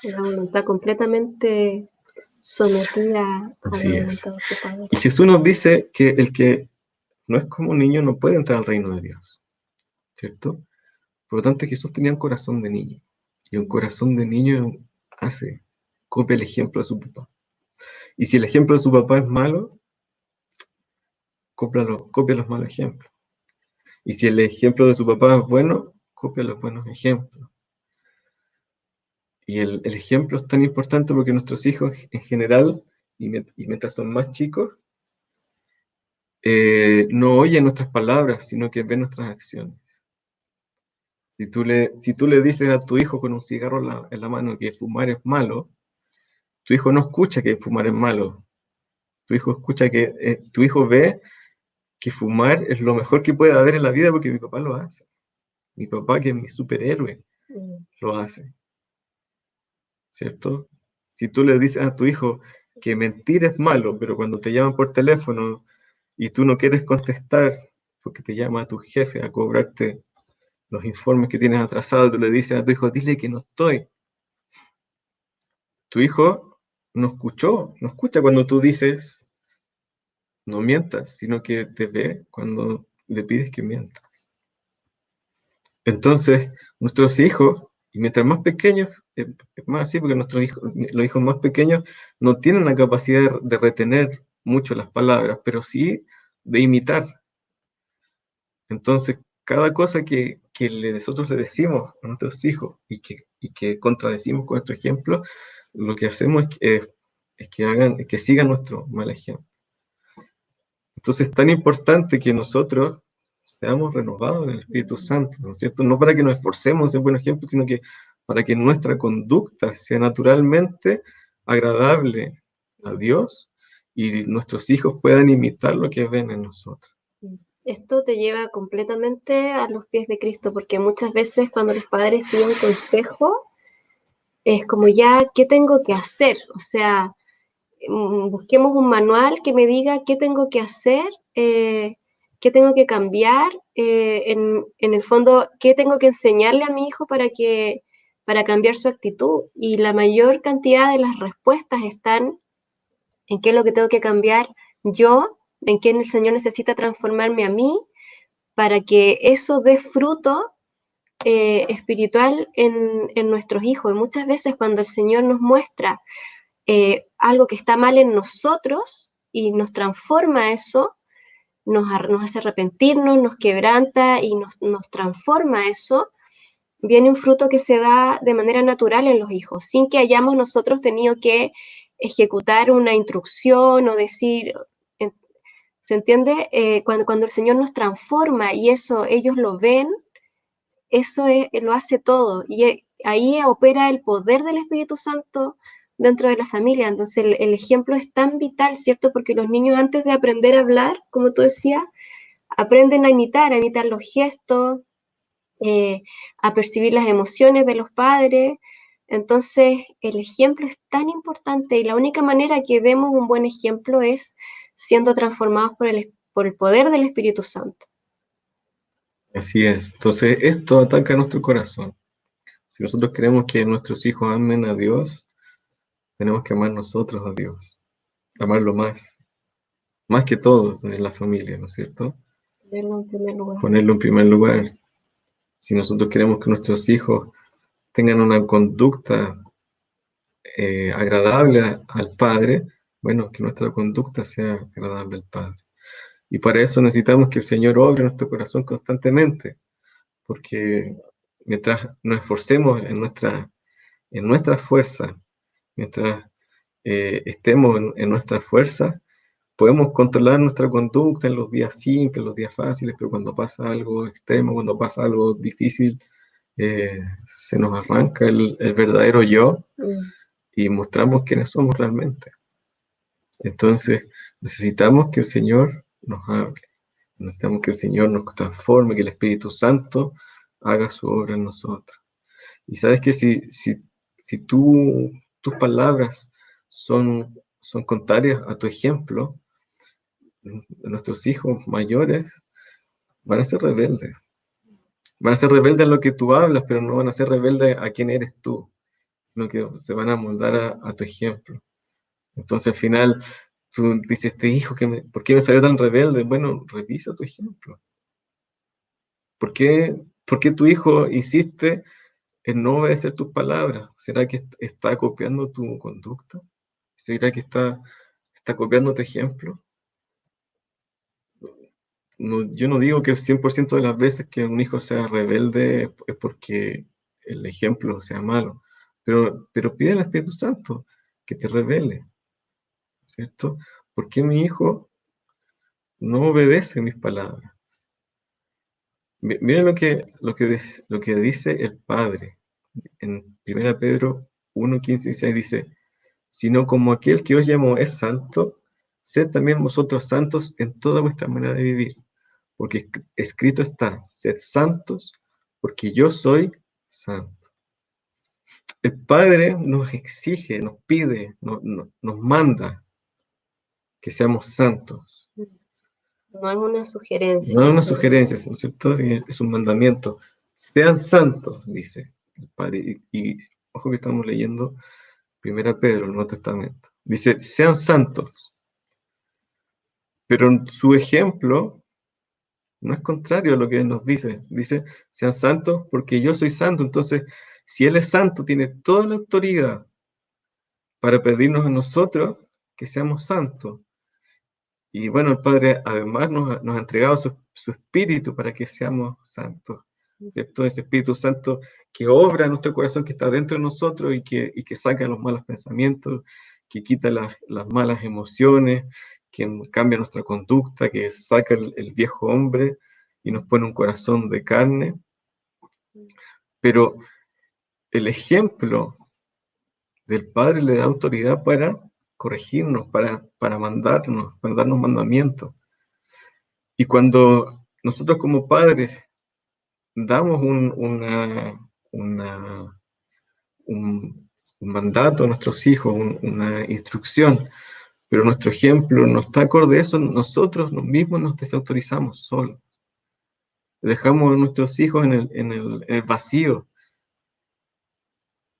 La voluntad completamente sometida a la Así es. voluntad de su Padre. Y Jesús nos dice que el que no es como un niño no puede entrar al reino de Dios, ¿cierto? Por lo tanto, Jesús tenía un corazón de niño, y un corazón de niño copia el ejemplo de su papá. Y si el ejemplo de su papá es malo, copia los malos ejemplos. Y si el ejemplo de su papá es bueno, copia los buenos ejemplos. Y el ejemplo es tan importante porque nuestros hijos en general, y mientras son más chicos, no oyen nuestras palabras, sino que ven nuestras acciones. Si tú le dices a tu hijo con un cigarro en la mano que fumar es malo, tu hijo no escucha que fumar es malo. Tu hijo ve que fumar es lo mejor que puede haber en la vida porque mi papá lo hace. Mi papá, que es mi superhéroe, lo hace. ¿Cierto? Si tú le dices a tu hijo que mentir es malo, pero cuando te llaman por teléfono y tú no quieres contestar porque te llama tu jefe a cobrarte los informes que tienes atrasados, tú le dices a tu hijo, dile que no estoy. Tu hijo no escucha cuando tú dices no mientas, sino que te ve cuando le pides que mientas. Entonces, nuestros hijos, y mientras más pequeños, es más así, porque los hijos más pequeños no tienen la capacidad de retener mucho las palabras, pero sí de imitar. Entonces, cada cosa que nosotros le decimos a nuestros hijos y que contradecimos con nuestro ejemplo, lo que hacemos es que sigan nuestro mal ejemplo. Entonces es tan importante que nosotros seamos renovados en el Espíritu Santo, ¿no es cierto? No para que nos esforcemos en ser buen ejemplo, sino que para que nuestra conducta sea naturalmente agradable a Dios y nuestros hijos puedan imitar lo que ven en nosotros. Esto te lleva completamente a los pies de Cristo, porque muchas veces cuando los padres piden consejo, es como ya, ¿qué tengo que hacer? O sea, busquemos un manual que me diga qué tengo que hacer, qué tengo que cambiar, en el fondo, qué tengo que enseñarle a mi hijo para cambiar su actitud. Y la mayor cantidad de las respuestas están en qué es lo que tengo que cambiar yo, en qué el Señor necesita transformarme a mí, para que eso dé fruto espiritual en nuestros hijos. Y muchas veces cuando el Señor nos muestra algo que está mal en nosotros y nos transforma eso, nos hace arrepentirnos, nos quebranta y nos transforma eso, viene un fruto que se da de manera natural en los hijos, sin que hayamos nosotros tenido que ejecutar una instrucción o decir, ¿se entiende? Cuando el Señor nos transforma y eso ellos lo ven, eso lo hace todo. Y ahí opera el poder del Espíritu Santo dentro de la familia. Entonces el ejemplo es tan vital, ¿cierto? Porque los niños antes de aprender a hablar, como tú decías, aprenden a imitar los gestos, a percibir las emociones de los padres. Entonces el ejemplo es tan importante y la única manera que demos un buen ejemplo es siendo transformados por el poder del Espíritu Santo. Así es. Entonces, esto ataca a nuestro corazón. Si nosotros queremos que nuestros hijos amen a Dios, tenemos que amar nosotros a Dios, amarlo más que todos en la familia, ¿no es cierto? Ponerlo en primer lugar. Ponerlo en primer lugar. Si nosotros queremos que nuestros hijos tengan una conducta agradable al Padre, bueno, que nuestra conducta sea agradable al Padre. Y para eso necesitamos que el Señor obre en nuestro corazón constantemente, porque mientras nos esforcemos en nuestra fuerza, mientras estemos en nuestra fuerza, podemos controlar nuestra conducta en los días simples, en los días fáciles, pero cuando pasa algo extremo, cuando pasa algo difícil, se nos arranca el verdadero yo y mostramos quiénes somos realmente. Entonces, necesitamos que el Señor nos hable, necesitamos que el Señor nos transforme, que el Espíritu Santo haga su obra en nosotros. Y sabes que si tus palabras son son contrarias a tu ejemplo, nuestros hijos mayores van a ser rebeldes. Van a ser rebeldes a lo que tú hablas, pero no van a ser rebeldes a quién eres tú, sino que se van a moldar a tu ejemplo. Entonces al final tú dices, este hijo, ¿por qué me salió tan rebelde? Bueno, revisa tu ejemplo. ¿Por qué tu hijo insiste en no obedecer tus palabras? ¿Será que está copiando tu conducta? ¿Será que está copiando tu ejemplo? No, yo no digo que el 100% de las veces que un hijo sea rebelde es porque el ejemplo sea malo, pero pide al Espíritu Santo que te revele, ¿cierto? ¿Por qué mi hijo no obedece mis palabras? Miren lo que dice el Padre en 1 Pedro 1, 15 y 16 dice, sino como aquel que os llamó es santo, sed también vosotros santos en toda vuestra manera de vivir, porque escrito está, sed santos, porque yo soy santo. El Padre nos exige, nos pide, nos manda que seamos santos. No es una sugerencia. No es una sugerencia, ¿no es cierto? Es un mandamiento. Sean santos, dice el Padre. Y ojo que estamos leyendo 1 Pedro, el Nuevo Testamento. Dice, sean santos. Pero su ejemplo no es contrario a lo que nos dice. Dice, sean santos porque yo soy santo. Entonces, si Él es santo, tiene toda la autoridad para pedirnos a nosotros que seamos santos. Y bueno, el Padre además nos ha entregado su Espíritu para que seamos santos, ¿cierto? Ese Espíritu Santo que obra en nuestro corazón, que está dentro de nosotros y que saca los malos pensamientos, que quita las malas emociones, que cambia nuestra conducta, que saca el viejo hombre y nos pone un corazón de carne. Pero el ejemplo del Padre le da autoridad para corregirnos, para mandarnos, para darnos mandamientos. Y cuando nosotros como padres damos un mandato a nuestros hijos, una instrucción, pero nuestro ejemplo no está acorde a eso, nosotros mismos nos desautorizamos solos. Dejamos a nuestros hijos en el vacío,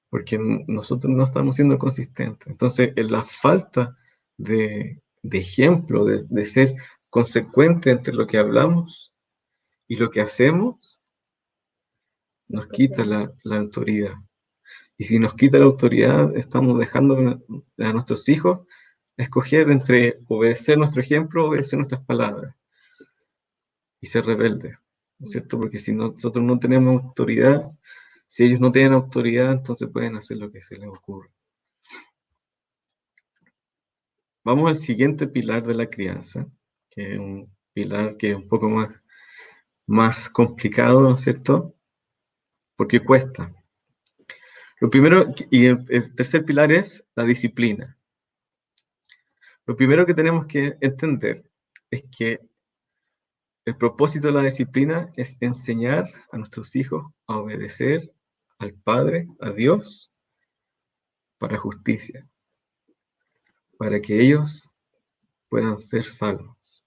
porque nosotros no estamos siendo consistentes. Entonces, en la falta de ejemplo, de ser consecuente entre lo que hablamos y lo que hacemos, nos quita la autoridad. Y si nos quita la autoridad, estamos dejando a nuestros hijos escoger entre obedecer nuestro ejemplo o obedecer nuestras palabras y ser rebeldes, ¿no es cierto? Porque si nosotros no tenemos autoridad, si ellos no tienen autoridad, entonces pueden hacer lo que se les ocurra. Vamos al siguiente pilar de la crianza, que es un pilar que es un poco más complicado, ¿no es cierto? Porque cuesta. Lo primero, y el tercer pilar es la disciplina. Lo primero que tenemos que entender es que el propósito de la disciplina es enseñar a nuestros hijos a obedecer al Padre, a Dios, para justicia, para que ellos puedan ser salvos.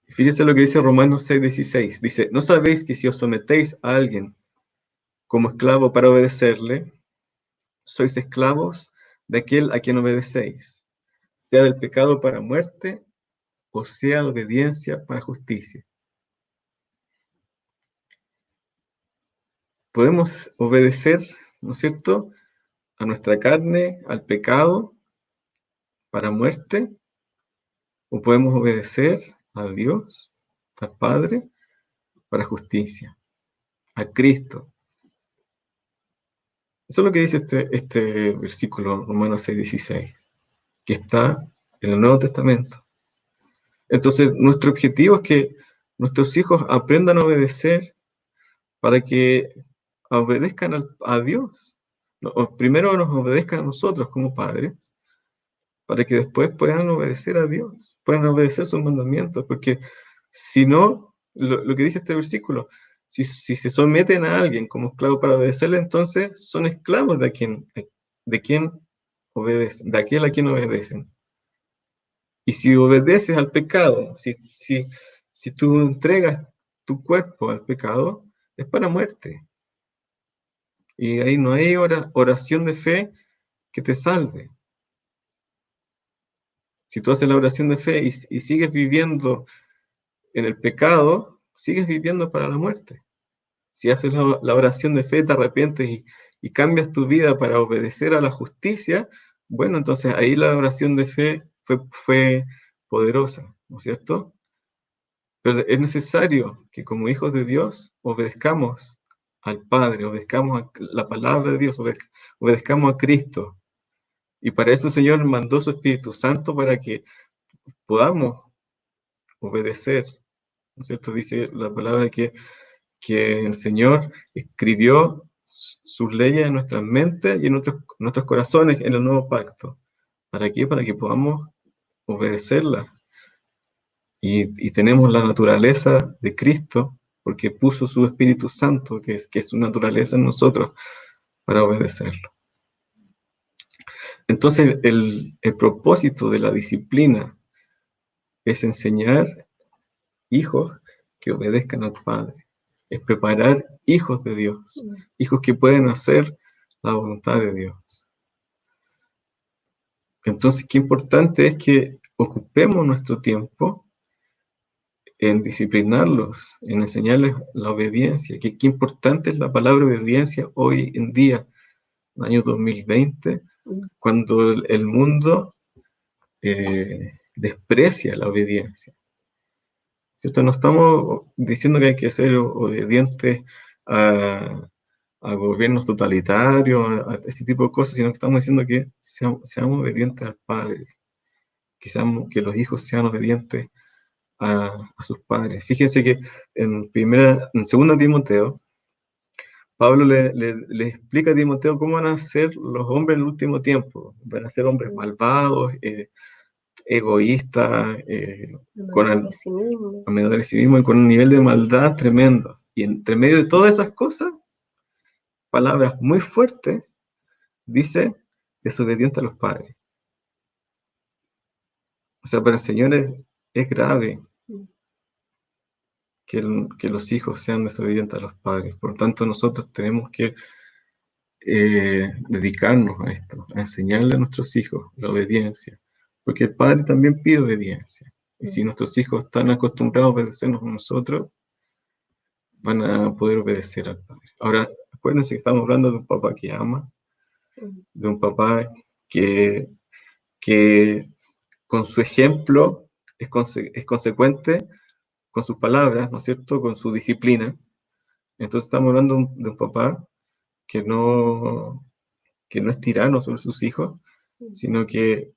Fíjense lo que dice Romanos 6:16. Dice, ¿no sabéis que si os sometéis a alguien como esclavo para obedecerle, sois esclavos de aquel a quien obedecéis, sea del pecado para muerte o sea de obediencia para justicia? Podemos obedecer, ¿no es cierto?, a nuestra carne, al pecado, para muerte, o podemos obedecer a Dios, al Padre, para justicia, a Cristo. Eso es lo que dice este versículo, Romanos 6:16, que está en el Nuevo Testamento. Entonces, nuestro objetivo es que nuestros hijos aprendan a obedecer para que obedezcan a Dios. Primero nos obedezcan a nosotros como padres, para que después puedan obedecer a Dios, puedan obedecer sus mandamientos, porque si no, lo que dice este versículo, si se someten a alguien como esclavo para obedecerle, entonces son esclavos de quién obedecen, de aquel a quien obedecen. Y si obedeces al pecado, si tú entregas tu cuerpo al pecado, es para muerte. Y ahí no hay oración de fe que te salve. Si tú haces la oración de fe y sigues viviendo en el pecado, sigues viviendo para la muerte. Si haces la oración de fe, te arrepientes y cambias tu vida para obedecer a la justicia, bueno, entonces ahí la oración de fe fue poderosa, ¿no es cierto? Pero es necesario que como hijos de Dios obedezcamos al Padre, obedezcamos a la palabra de Dios, obedezcamos a Cristo. Y para eso el Señor mandó su Espíritu Santo para que podamos obedecer, ¿no es cierto? Dice la palabra que el Señor escribió sus leyes en nuestras mentes y en nuestros corazones en el nuevo pacto. ¿Para qué? Para que podamos obedecerlas. Y tenemos la naturaleza de Cristo, porque puso su Espíritu Santo, que es su naturaleza en nosotros, para obedecerlo. Entonces, el propósito de la disciplina es enseñar hijos que obedezcan al Padre, es preparar hijos de Dios, hijos que pueden hacer la voluntad de Dios. Entonces, qué importante es que ocupemos nuestro tiempo en disciplinarlos, en enseñarles la obediencia. Qué importante es la palabra obediencia hoy en día, en el año 2020, cuando el mundo desprecia la obediencia. ¿Cierto? No estamos diciendo que hay que ser obedientes a gobiernos totalitarios, a ese tipo de cosas, sino que estamos diciendo que seamos obedientes al Padre, que los hijos sean obedientes a sus padres. Fíjense que en 2 Timoteo, Pablo le explica a Timoteo cómo van a ser los hombres en el último tiempo. Van a ser hombres malvados, egoístas, amadores de sí mismo y con un nivel de maldad tremendo. Y entre medio de todas esas cosas, palabras muy fuertes, dice, desobediente a los padres. O sea, para el Señor es grave que los hijos sean desobedientes a los padres. Por lo tanto, nosotros tenemos que dedicarnos a esto, a enseñarle a nuestros hijos la obediencia, porque el Padre también pide obediencia. Y si nuestros hijos están acostumbrados a obedecernos a nosotros, van a poder obedecer al Padre. Ahora, acuérdense que estamos hablando de un papá que ama, de un papá que con su ejemplo es consecuente con sus palabras, ¿no es cierto?, con su disciplina. Entonces estamos hablando de un papá que no es tirano sobre sus hijos, sino que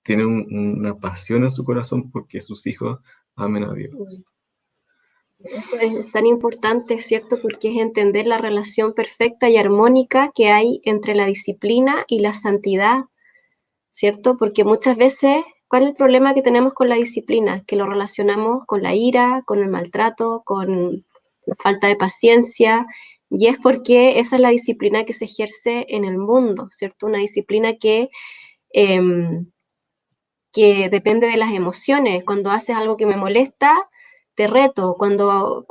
tiene una pasión en su corazón porque sus hijos amen a Dios. Eso es tan importante, ¿cierto? Porque es entender la relación perfecta y armónica que hay entre la disciplina y la santidad, ¿cierto? Porque muchas veces, ¿cuál es el problema que tenemos con la disciplina? Que lo relacionamos con la ira, con el maltrato, con la falta de paciencia, y es porque esa es la disciplina que se ejerce en el mundo, ¿cierto? Una disciplina que depende de las emociones. Cuando haces algo que me molesta, te reto. Cuando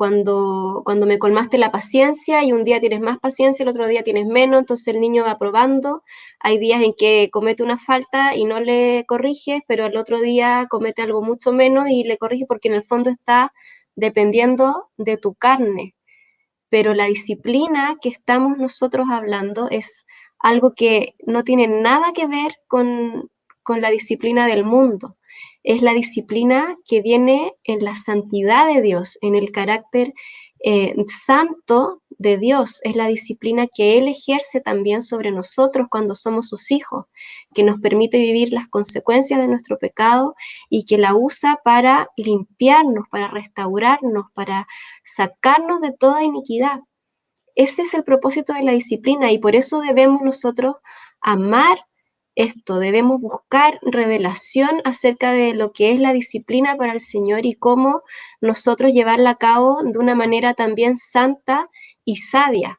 me colmaste la paciencia y un día tienes más paciencia, el otro día tienes menos, entonces el niño va probando. Hay días en que comete una falta y no le corriges, pero el otro día comete algo mucho menos y le corriges porque en el fondo está dependiendo de tu carne. Pero la disciplina que estamos nosotros hablando es algo que no tiene nada que ver con la disciplina del mundo. Es la disciplina que viene en la santidad de Dios, en el carácter santo de Dios. Es la disciplina que Él ejerce también sobre nosotros cuando somos sus hijos, que nos permite vivir las consecuencias de nuestro pecado y que la usa para limpiarnos, para restaurarnos, para sacarnos de toda iniquidad. Ese es el propósito de la disciplina y por eso debemos nosotros amar esto, debemos buscar revelación acerca de lo que es la disciplina para el Señor y cómo nosotros llevarla a cabo de una manera también santa y sabia.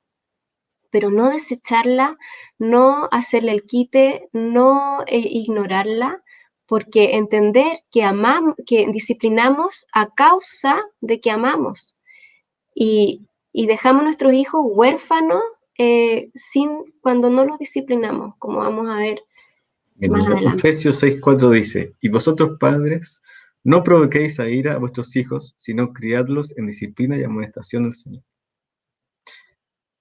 pero no desecharla, no hacerle el quite, no ignorarla, porque entender que amamos, que disciplinamos a causa de que amamos y dejamos a nuestros hijos huérfanos cuando no los disciplinamos, como vamos a ver En más adelante. Efesios 6:4 dice, y vosotros padres, no provoquéis a ira a vuestros hijos, sino criadlos en disciplina y amonestación del Señor.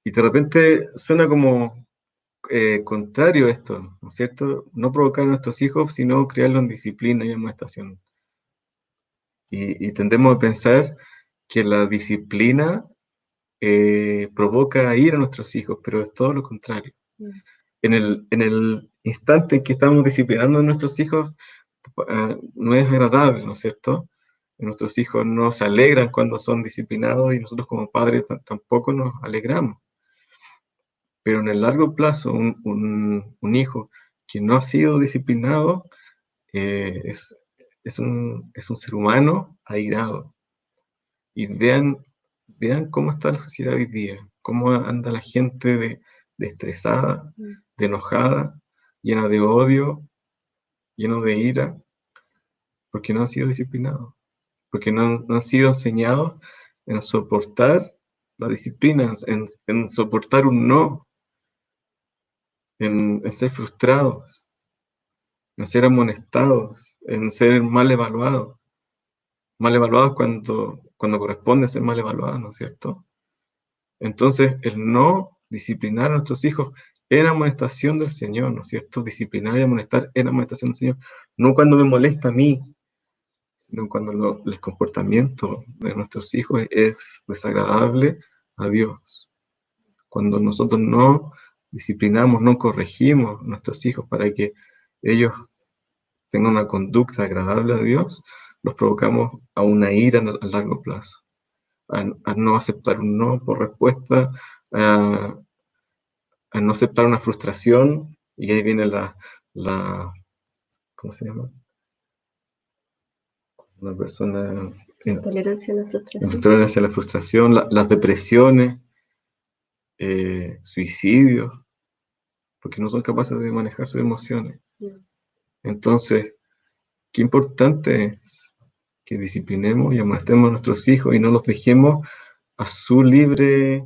Y de repente suena como contrario esto, ¿no es cierto? No provocar a nuestros hijos, sino criarlos en disciplina y amonestación. Y tendemos a pensar que la disciplina provoca ira a nuestros hijos, pero es todo lo contrario. En el instante en que estamos disciplinando a nuestros hijos, no es agradable, ¿no es cierto? Nuestros hijos no se alegran cuando son disciplinados y nosotros como padres tampoco nos alegramos. Pero en el largo plazo, un hijo que no ha sido disciplinado eh, es, es un ser humano airado. Y vean cómo está la sociedad hoy día, cómo anda la gente de estresada, de enojada, llena de odio, lleno de ira, porque no han sido disciplinados, porque no han sido enseñados en soportar la disciplina, en soportar un no, en ser frustrados, en ser amonestados, en ser mal evaluados cuando corresponde ser mal evaluados, ¿no es cierto? Entonces, el no disciplinar a nuestros hijos en amonestación del Señor, ¿no es cierto? Disciplinar y amonestar en amonestación del Señor, no cuando me molesta a mí, sino cuando el comportamiento de nuestros hijos es desagradable a Dios. Cuando nosotros no disciplinamos, no corregimos a nuestros hijos para que ellos tengan una conducta agradable a Dios, los provocamos a una ira a largo plazo, a no aceptar un no por respuesta, a no aceptar una frustración, y ahí viene la ¿cómo se llama? Una persona Intolerancia a la frustración. intolerancia a la frustración, las depresiones, suicidios, porque no son capaces de manejar sus emociones. Entonces, qué importante es que disciplinemos y amonestemos a nuestros hijos y no los dejemos a su libre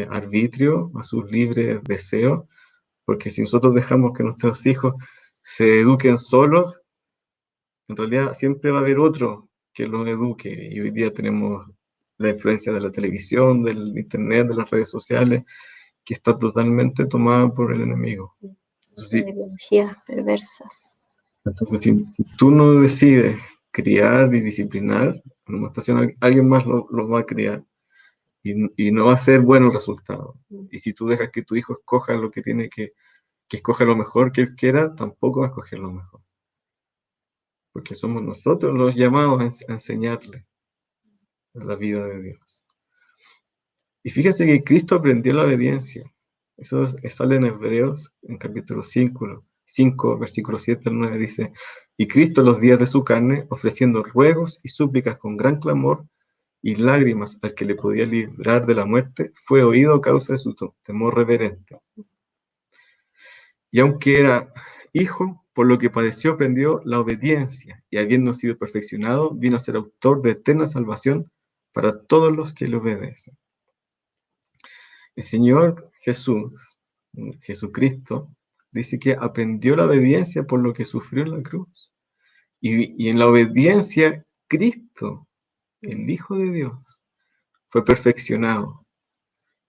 arbitrio, a sus libres deseos, porque si nosotros dejamos que nuestros hijos se eduquen solos, en realidad siempre va a haber otro que los eduque. Y hoy día tenemos la influencia de la televisión, del internet, de las redes sociales, que está totalmente tomada por el enemigo. Entonces, ideologías perversas. entonces si tú no decides criar y disciplinar, en una estación alguien más lo va a criar y no va a ser bueno el resultado. Y si tú dejas que tu hijo escoja lo que tiene que escoja lo mejor que él quiera, tampoco va a escoger lo mejor. Porque somos nosotros los llamados a enseñarle la vida de Dios. Y fíjense que Cristo aprendió la obediencia. Eso sale en Hebreos, en capítulo 5 versículo 7 al 9, dice, y Cristo los días de su carne, ofreciendo ruegos y súplicas con gran clamor y lágrimas al que le podía librar de la muerte, fue oído a causa de su temor reverente. Y aunque era hijo, por lo que padeció aprendió la obediencia, y habiendo sido perfeccionado, vino a ser autor de eterna salvación para todos los que le obedecen. El Señor Jesús, Jesucristo, dice que aprendió la obediencia por lo que sufrió en la cruz. Y en la obediencia, Cristo, el Hijo de Dios, fue perfeccionado.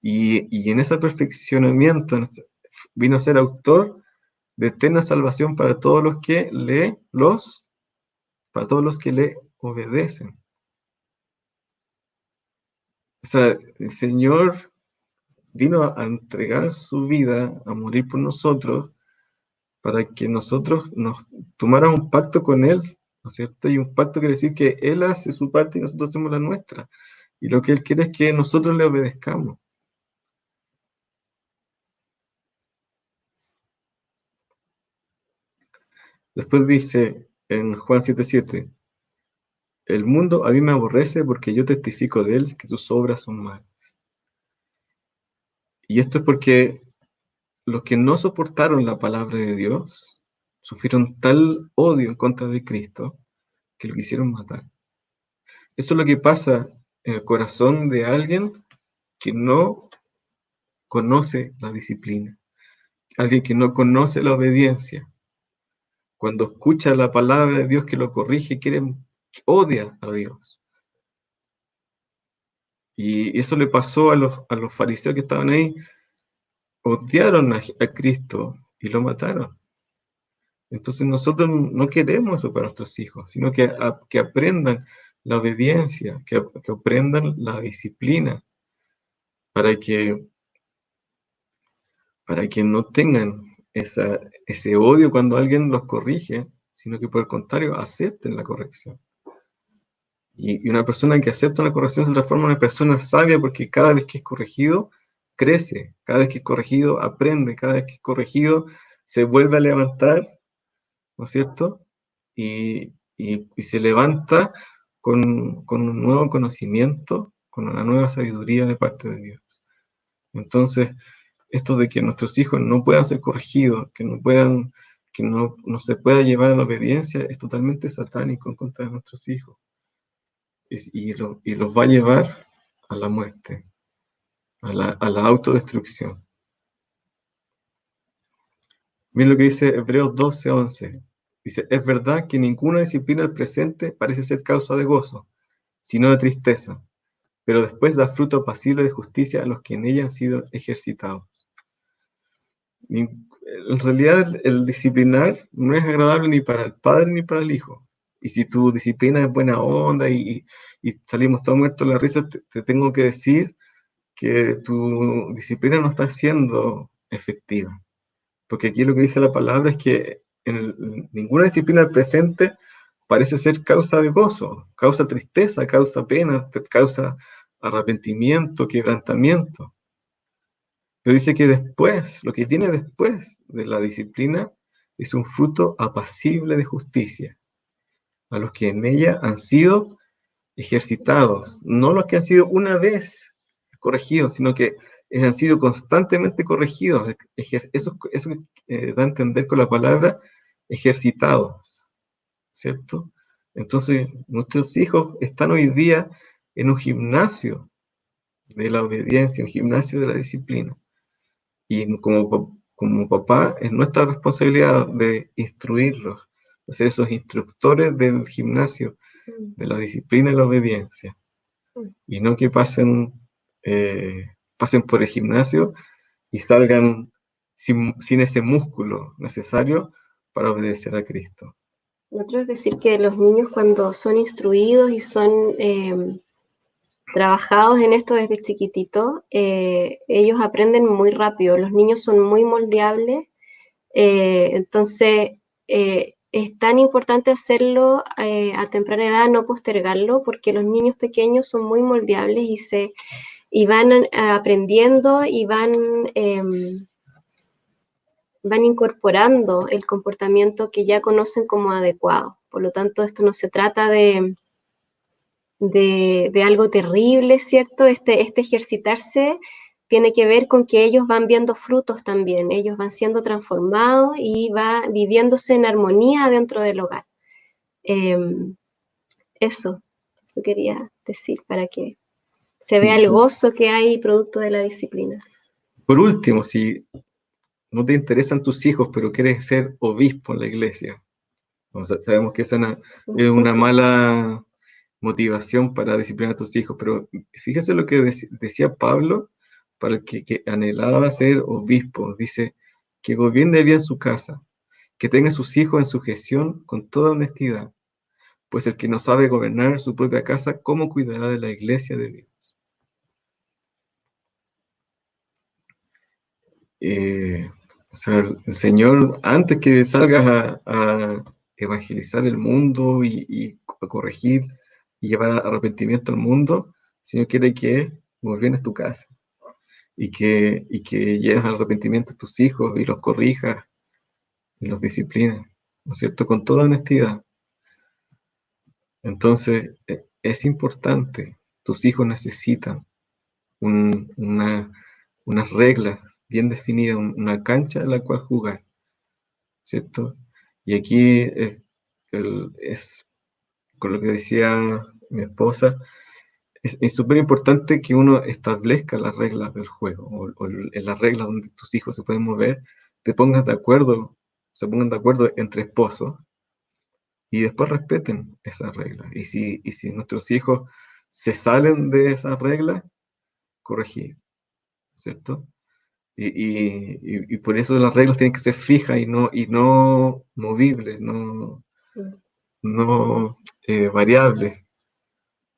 Y en ese perfeccionamiento vino a ser autor de eterna salvación para todos los que le obedecen. O sea, el Señor vino a entregar su vida, a morir por nosotros, para que nosotros nos tomáramos un pacto con Él, ¿no es cierto? Y un pacto quiere decir que Él hace su parte y nosotros hacemos la nuestra. Y lo que Él quiere es que nosotros le obedezcamos. Después dice en Juan 7:7, el mundo a mí me aborrece porque yo testifico de Él que sus obras son malas. Y esto es porque los que no soportaron la palabra de Dios sufrieron tal odio en contra de Cristo que lo quisieron matar. Eso es lo que pasa en el corazón de alguien que no conoce la disciplina, alguien que no conoce la obediencia. Cuando escucha la palabra de Dios que lo corrige, odia a Dios. Y eso le pasó a los fariseos que estaban ahí, odiaron a Cristo y lo mataron. Entonces nosotros no queremos eso para nuestros hijos, sino que aprendan la obediencia, que aprendan la disciplina, para que, para que no tengan ese odio cuando alguien los corrige, sino que por el contrario acepten la corrección. Y una persona que acepta una corrección se transforma en una persona sabia porque cada vez que es corregido, crece, cada vez que es corregido, aprende, cada vez que es corregido, se vuelve a levantar, ¿no es cierto? Y se levanta con un nuevo conocimiento, con una nueva sabiduría de parte de Dios. Entonces, esto de que nuestros hijos no puedan ser corregidos, que no se pueda llevar a la obediencia, es totalmente satánico en contra de nuestros hijos. Y los va a llevar a la muerte, a la autodestrucción. Miren lo que dice Hebreos 12:11. Dice, es verdad que ninguna disciplina al presente parece ser causa de gozo, sino de tristeza, pero después da fruto apacible de justicia a los que en ella han sido ejercitados. En realidad, el disciplinar no es agradable ni para el padre ni para el hijo. Y si tu disciplina es buena onda y salimos todos muertos de la risa, te tengo que decir que tu disciplina no está siendo efectiva. Porque aquí lo que dice la palabra es que ninguna disciplina al presente parece ser causa de gozo, causa tristeza, causa pena, causa arrepentimiento, quebrantamiento. Pero dice que después, lo que viene después de la disciplina, es un fruto apacible de justicia, a los que en ella han sido ejercitados, no los que han sido una vez corregidos, sino que han sido constantemente corregidos. Eso da a entender con la palabra ejercitados, ¿cierto? Entonces, nuestros hijos están hoy día en un gimnasio de la obediencia, un gimnasio de la disciplina. Y como papá, es nuestra responsabilidad de instruirlos, de ser esos instructores del gimnasio, de la disciplina y la obediencia. Y no que pasen por el gimnasio y salgan sin ese músculo necesario para obedecer a Cristo. Otro es decir que los niños cuando son instruidos y son trabajados en esto desde chiquitito, ellos aprenden muy rápido. Los niños son muy moldeables, entonces es tan importante hacerlo a temprana edad, no postergarlo, porque los niños pequeños son muy moldeables y van aprendiendo y van incorporando el comportamiento que ya conocen como adecuado. Por lo tanto, esto no se trata de algo terrible, ¿cierto? Este ejercitarse tiene que ver con que ellos van viendo frutos también, ellos van siendo transformados y va viviéndose en armonía dentro del hogar. Eso quería decir para que se vea el gozo que hay producto de la disciplina. Por último, si no te interesan tus hijos, pero quieres ser obispo en la iglesia, sabemos que esa es una mala motivación para disciplinar a tus hijos, pero fíjese lo que decía Pablo para el que anhelaba ser obispo. Dice, que gobierne bien su casa, que tenga a sus hijos en sujeción con toda honestidad, pues el que no sabe gobernar su propia casa, ¿cómo cuidará de la iglesia de Dios? O sea, el Señor, antes que salgas a evangelizar el mundo y a corregir y llevar arrepentimiento al mundo, el Señor quiere que gobiernes tu casa y que lleves al arrepentimiento a tus hijos y los corrijas y los disciplinas, ¿no es cierto? Con toda honestidad. Entonces, es importante, tus hijos necesitan una unas reglas bien definidas, una cancha en la cual jugar, ¿cierto? Y aquí es con lo que decía mi esposa, es súper importante que uno establezca las reglas del juego, o en las reglas donde tus hijos se pueden mover, te pongas de acuerdo, se pongan de acuerdo entre esposos, y después respeten esas reglas. Y si nuestros hijos se salen de esas reglas, corregir, ¿cierto? Y por eso las reglas tienen que ser fijas y no movibles, no variables.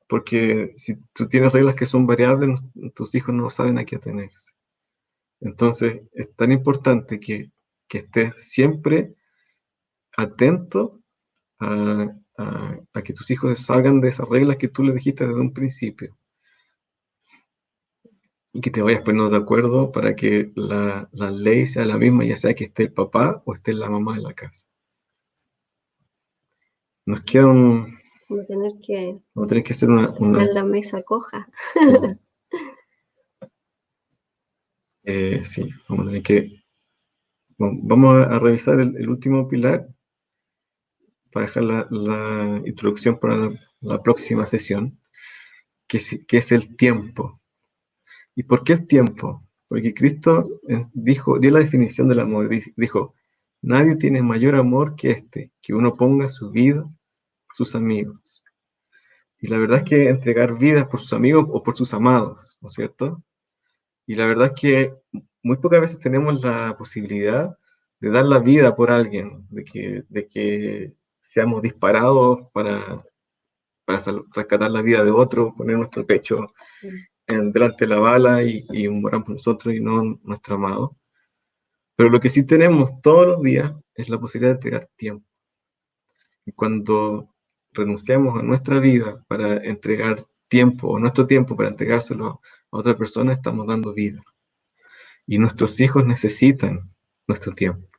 Porque si tú tienes reglas que son variables, tus hijos no saben a qué atenerse. Entonces, es tan importante que estés siempre atento a que tus hijos salgan de esas reglas que tú les dijiste desde un principio. Y que te vayas poniendo de acuerdo para que la ley sea la misma, ya sea que esté el papá o esté la mamá en la casa. Nos queda Vamos a tener que vamos a tener que hacer dejar la mesa coja. sí, vamos a tener que, vamos a revisar el último pilar para dejar la introducción para la próxima sesión, que es el tiempo. ¿Y por qué el tiempo? Porque Cristo dio la definición del amor, dijo, nadie tiene mayor amor que este, que uno ponga su vida por sus amigos. Y la verdad es que entregar vidas por sus amigos o por sus amados, ¿no es cierto? Y la verdad es que muy pocas veces tenemos la posibilidad de dar la vida por alguien, de que seamos disparados para rescatar la vida de otro, poner nuestro pecho delante de la bala y moramos nosotros y no nuestro amado. Pero lo que sí tenemos todos los días es la posibilidad de entregar tiempo. Y cuando renunciamos a nuestra vida para entregar tiempo, o nuestro tiempo para entregárselo a otra persona, estamos dando vida. Y nuestros hijos necesitan nuestro tiempo.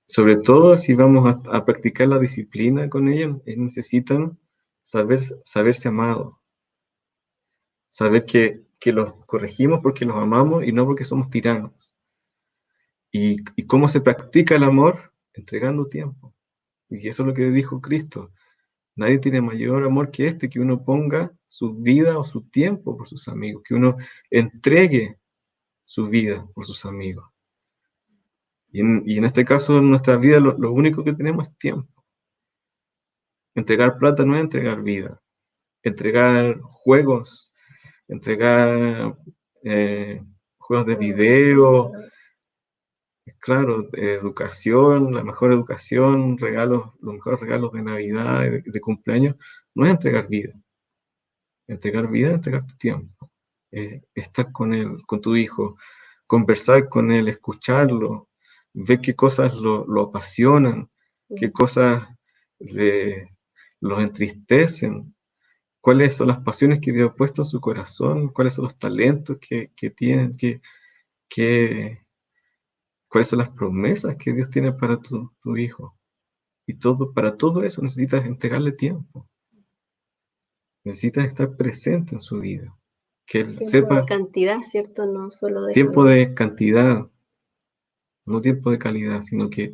Sobre todo si vamos a practicar la disciplina con ellos necesitan saberse amados, saber que los corregimos porque los amamos y no porque somos tiranos. ¿Y cómo se practica el amor? Entregando tiempo. Y eso es lo que dijo Cristo. Nadie tiene mayor amor que este, que uno ponga su vida o su tiempo por sus amigos, que uno entregue su vida por sus amigos. Y en este caso, en nuestra vida, lo único que tenemos es tiempo. Entregar plata no es entregar vida. Entregar juegos, entregar juegos de video, claro, educación, la mejor educación, regalos, los mejores regalos de Navidad, de cumpleaños, no es entregar vida. Entregar vida es entregar tu tiempo. Estar con él, con tu hijo, conversar con él, escucharlo, ver qué cosas lo apasionan, qué cosas los entristecen, cuáles son las pasiones que Dios ha puesto en su corazón, cuáles son los talentos que tienen, cuáles son las promesas que Dios tiene para tu hijo. Y para todo eso necesitas entregarle tiempo. Necesitas estar presente en su vida. Que él Tiempo sepa. de cantidad, ¿cierto? No solo de Tiempo cantidad. de cantidad, no tiempo de calidad, sino que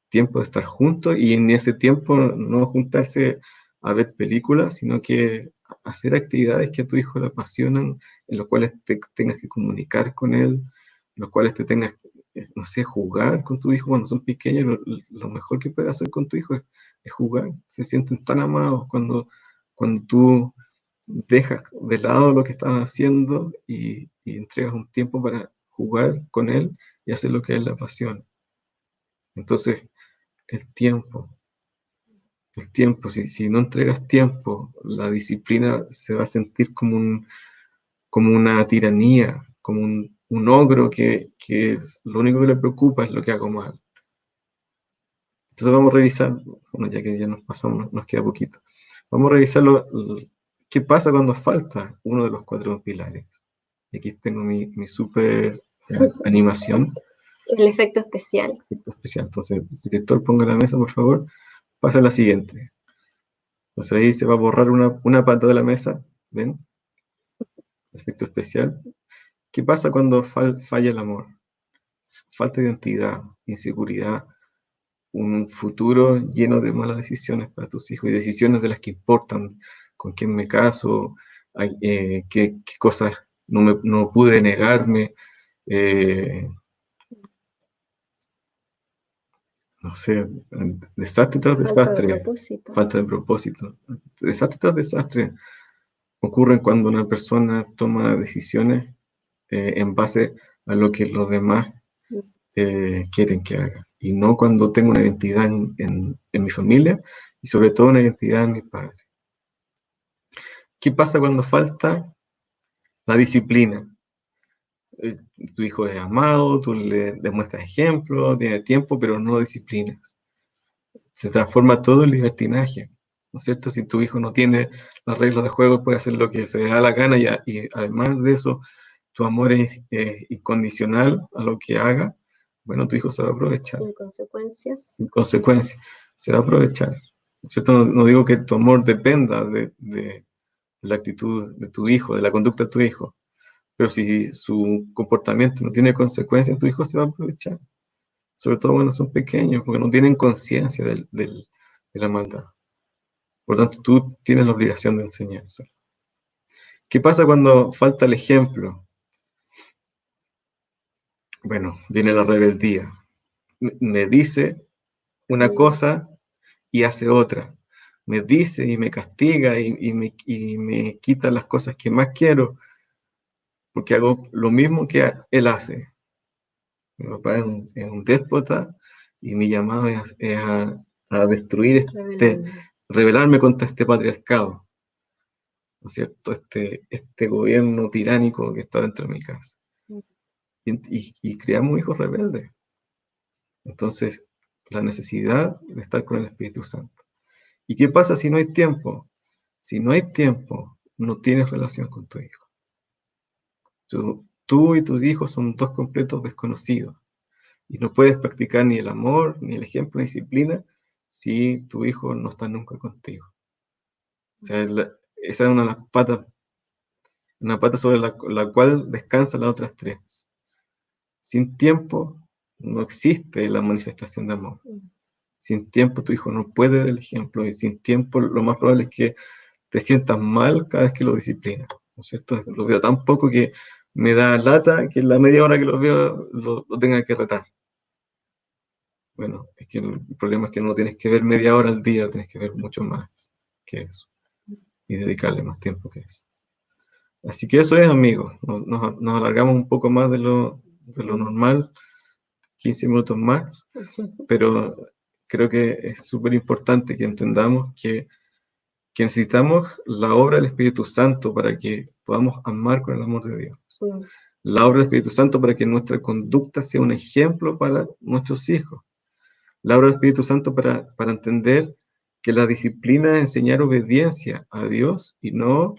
tiempo de estar juntos y en ese tiempo no juntarse a ver películas, sino que hacer actividades que a tu hijo le apasionan, en los cuales te tengas que comunicar con él, en los cuales te tengas, no sé, jugar con tu hijo cuando son pequeños. Lo mejor que puedes hacer con tu hijo es jugar. Se sienten tan amados cuando tú dejas de lado lo que estás haciendo y entregas un tiempo para jugar con él y hacer lo que a él le apasiona. Entonces, el tiempo, si no entregas tiempo, la disciplina se va a sentir como una tiranía, como un ogro que lo único que le preocupa es lo que hago mal. Entonces vamos a revisar, bueno, ya que ya nos pasamos, nos queda poquito, vamos a revisar qué pasa cuando falta uno de los 4 pilares. Y aquí tengo mi super animación. El efecto especial. Efecto especial. Entonces, director, ponga la mesa, por favor. Pasa a la siguiente. Entonces ahí se va a borrar una pata de la mesa, ¿ven? Efecto especial. ¿Qué pasa cuando falla el amor? Falta de identidad, inseguridad, un futuro lleno de malas decisiones para tus hijos y decisiones de las que importan, con quién me caso, qué cosas no pude negarme, eh, no sé, desastre tras Falta de desastre, propósito. falta de propósito, desastre tras desastre ocurren cuando una persona toma decisiones en base a lo que los demás quieren que haga. Y no cuando tengo una identidad en mi familia y sobre todo una identidad en mi padre. ¿Qué pasa cuando falta la disciplina? Eh, Tu hijo es amado, tú le muestras ejemplo, tiene tiempo, pero no lo disciplinas. Se transforma todo en libertinaje, ¿no es cierto? Si tu hijo no tiene las reglas de juego, puede hacer lo que se le da la gana y además de eso, tu amor es incondicional a lo que haga, bueno, tu hijo se va a aprovechar. Sin consecuencias. Sin consecuencia, se va a aprovechar. ¿Cierto? No digo que tu amor dependa de la actitud de tu hijo, de la conducta de tu hijo, pero si su comportamiento no tiene consecuencias, tu hijo se va a aprovechar. Sobre todo cuando son pequeños, porque no tienen conciencia de la maldad. Por lo tanto, tú tienes la obligación de enseñar. ¿Qué pasa cuando falta el ejemplo? Bueno, viene la rebeldía. Me dice una cosa y hace otra. Me dice y me castiga y me quita las cosas que más quiero, porque hago lo mismo que él hace. Mi papá es un déspota y mi llamado es a destruir rebelarme contra este patriarcado, ¿no es cierto? Este gobierno tiránico que está dentro de mi casa. Y creamos hijos rebeldes. Entonces, la necesidad de estar con el Espíritu Santo. ¿Y qué pasa si no hay tiempo? Si no hay tiempo, no tienes relación con tu hijo. Tú y tus hijos son dos completos desconocidos. Y no puedes practicar ni el amor, ni el ejemplo, ni disciplina si tu hijo no está nunca contigo. O sea, esa es una pata sobre la cual descansan las otras tres. Sin tiempo no existe la manifestación de amor. Sin tiempo tu hijo no puede ver el ejemplo y sin tiempo lo más probable es que te sientas mal cada vez que lo disciplinas, ¿no es cierto? Lo veo tan poco que me da lata que en la media hora que lo veo lo tenga que retar. Bueno, es que el problema es que no tienes que ver media hora al día, tienes que ver mucho más que eso y dedicarle más tiempo que eso. Así que eso es, amigos. Nos alargamos un poco más de lo normal, 15 minutos más, pero creo que es súper importante que entendamos que necesitamos la obra del Espíritu Santo para que podamos amar con el amor de Dios. La obra del Espíritu Santo para que nuestra conducta sea un ejemplo para nuestros hijos. La obra del Espíritu Santo para entender que la disciplina es enseñar obediencia a Dios y no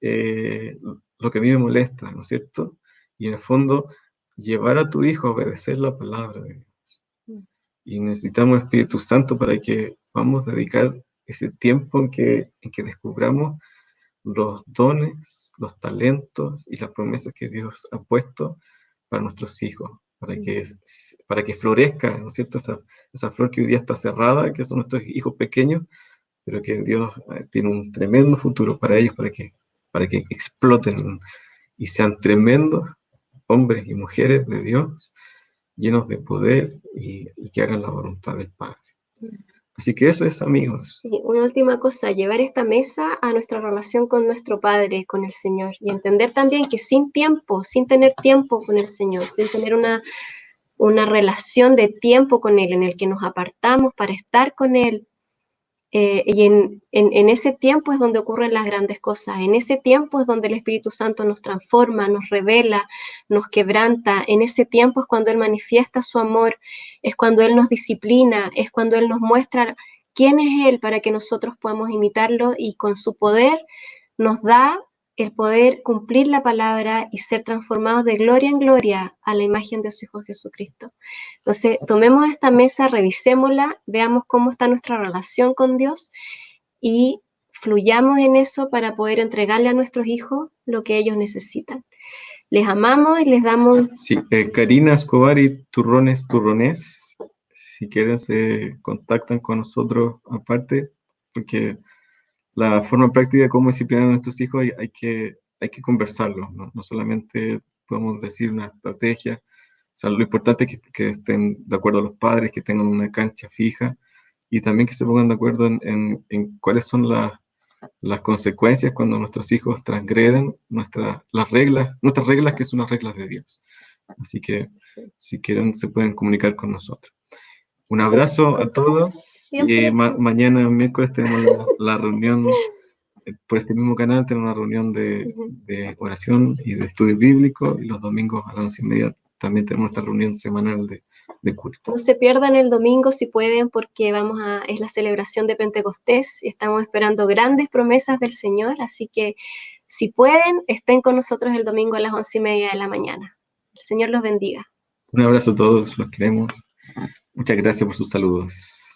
lo que a mí me molesta, ¿no es cierto? Y en el fondo, llevar a tu hijo a obedecer la palabra de Dios. Y necesitamos el Espíritu Santo para que podamos dedicar ese tiempo en que descubramos los dones, los talentos y las promesas que Dios ha puesto para nuestros hijos, para que florezca, ¿no es cierto? Esa flor que hoy día está cerrada, que son nuestros hijos pequeños, pero que Dios tiene un tremendo futuro para ellos, para que exploten y sean tremendos hombres y mujeres de Dios, llenos de poder y que hagan la voluntad del Padre. Así que eso es, amigos. Sí, una última cosa, llevar esta mesa a nuestra relación con nuestro Padre, con el Señor, y entender también que sin tiempo, sin tener tiempo con el Señor, sin tener una relación de tiempo con Él en el que nos apartamos para estar con Él, y en ese tiempo es donde ocurren las grandes cosas, en ese tiempo es donde el Espíritu Santo nos transforma, nos revela, nos quebranta, en ese tiempo es cuando Él manifiesta su amor, es cuando Él nos disciplina, es cuando Él nos muestra quién es Él para que nosotros podamos imitarlo y con su poder nos da el poder cumplir la palabra y ser transformados de gloria en gloria a la imagen de su Hijo Jesucristo. Entonces, tomemos esta mesa, revisémosla, veamos cómo está nuestra relación con Dios y fluyamos en eso para poder entregarle a nuestros hijos lo que ellos necesitan. Les amamos y les damos... Sí, Karina Escobar y Turrones, si quieren se contactan con nosotros aparte, porque la forma práctica de cómo disciplinar a nuestros hijos hay que conversarlo, ¿no? No solamente podemos decir una estrategia, o sea, lo importante es que estén de acuerdo los padres, que tengan una cancha fija y también que se pongan de acuerdo en cuáles son las consecuencias cuando nuestros hijos transgreden nuestras reglas que son las reglas de Dios. Así que si quieren se pueden comunicar con nosotros. Un abrazo a todos. Siempre. Mañana miércoles tenemos la reunión por este mismo canal, tenemos una reunión de oración y de estudio bíblico, y los domingos a las 11:30 también tenemos esta reunión semanal de culto. No se pierdan el domingo si pueden, porque es la celebración de Pentecostés y estamos esperando grandes promesas del Señor, así que si pueden, estén con nosotros el domingo a las 11:30 de la mañana. El Señor los bendiga. Un abrazo a todos, los queremos. Muchas gracias por sus saludos.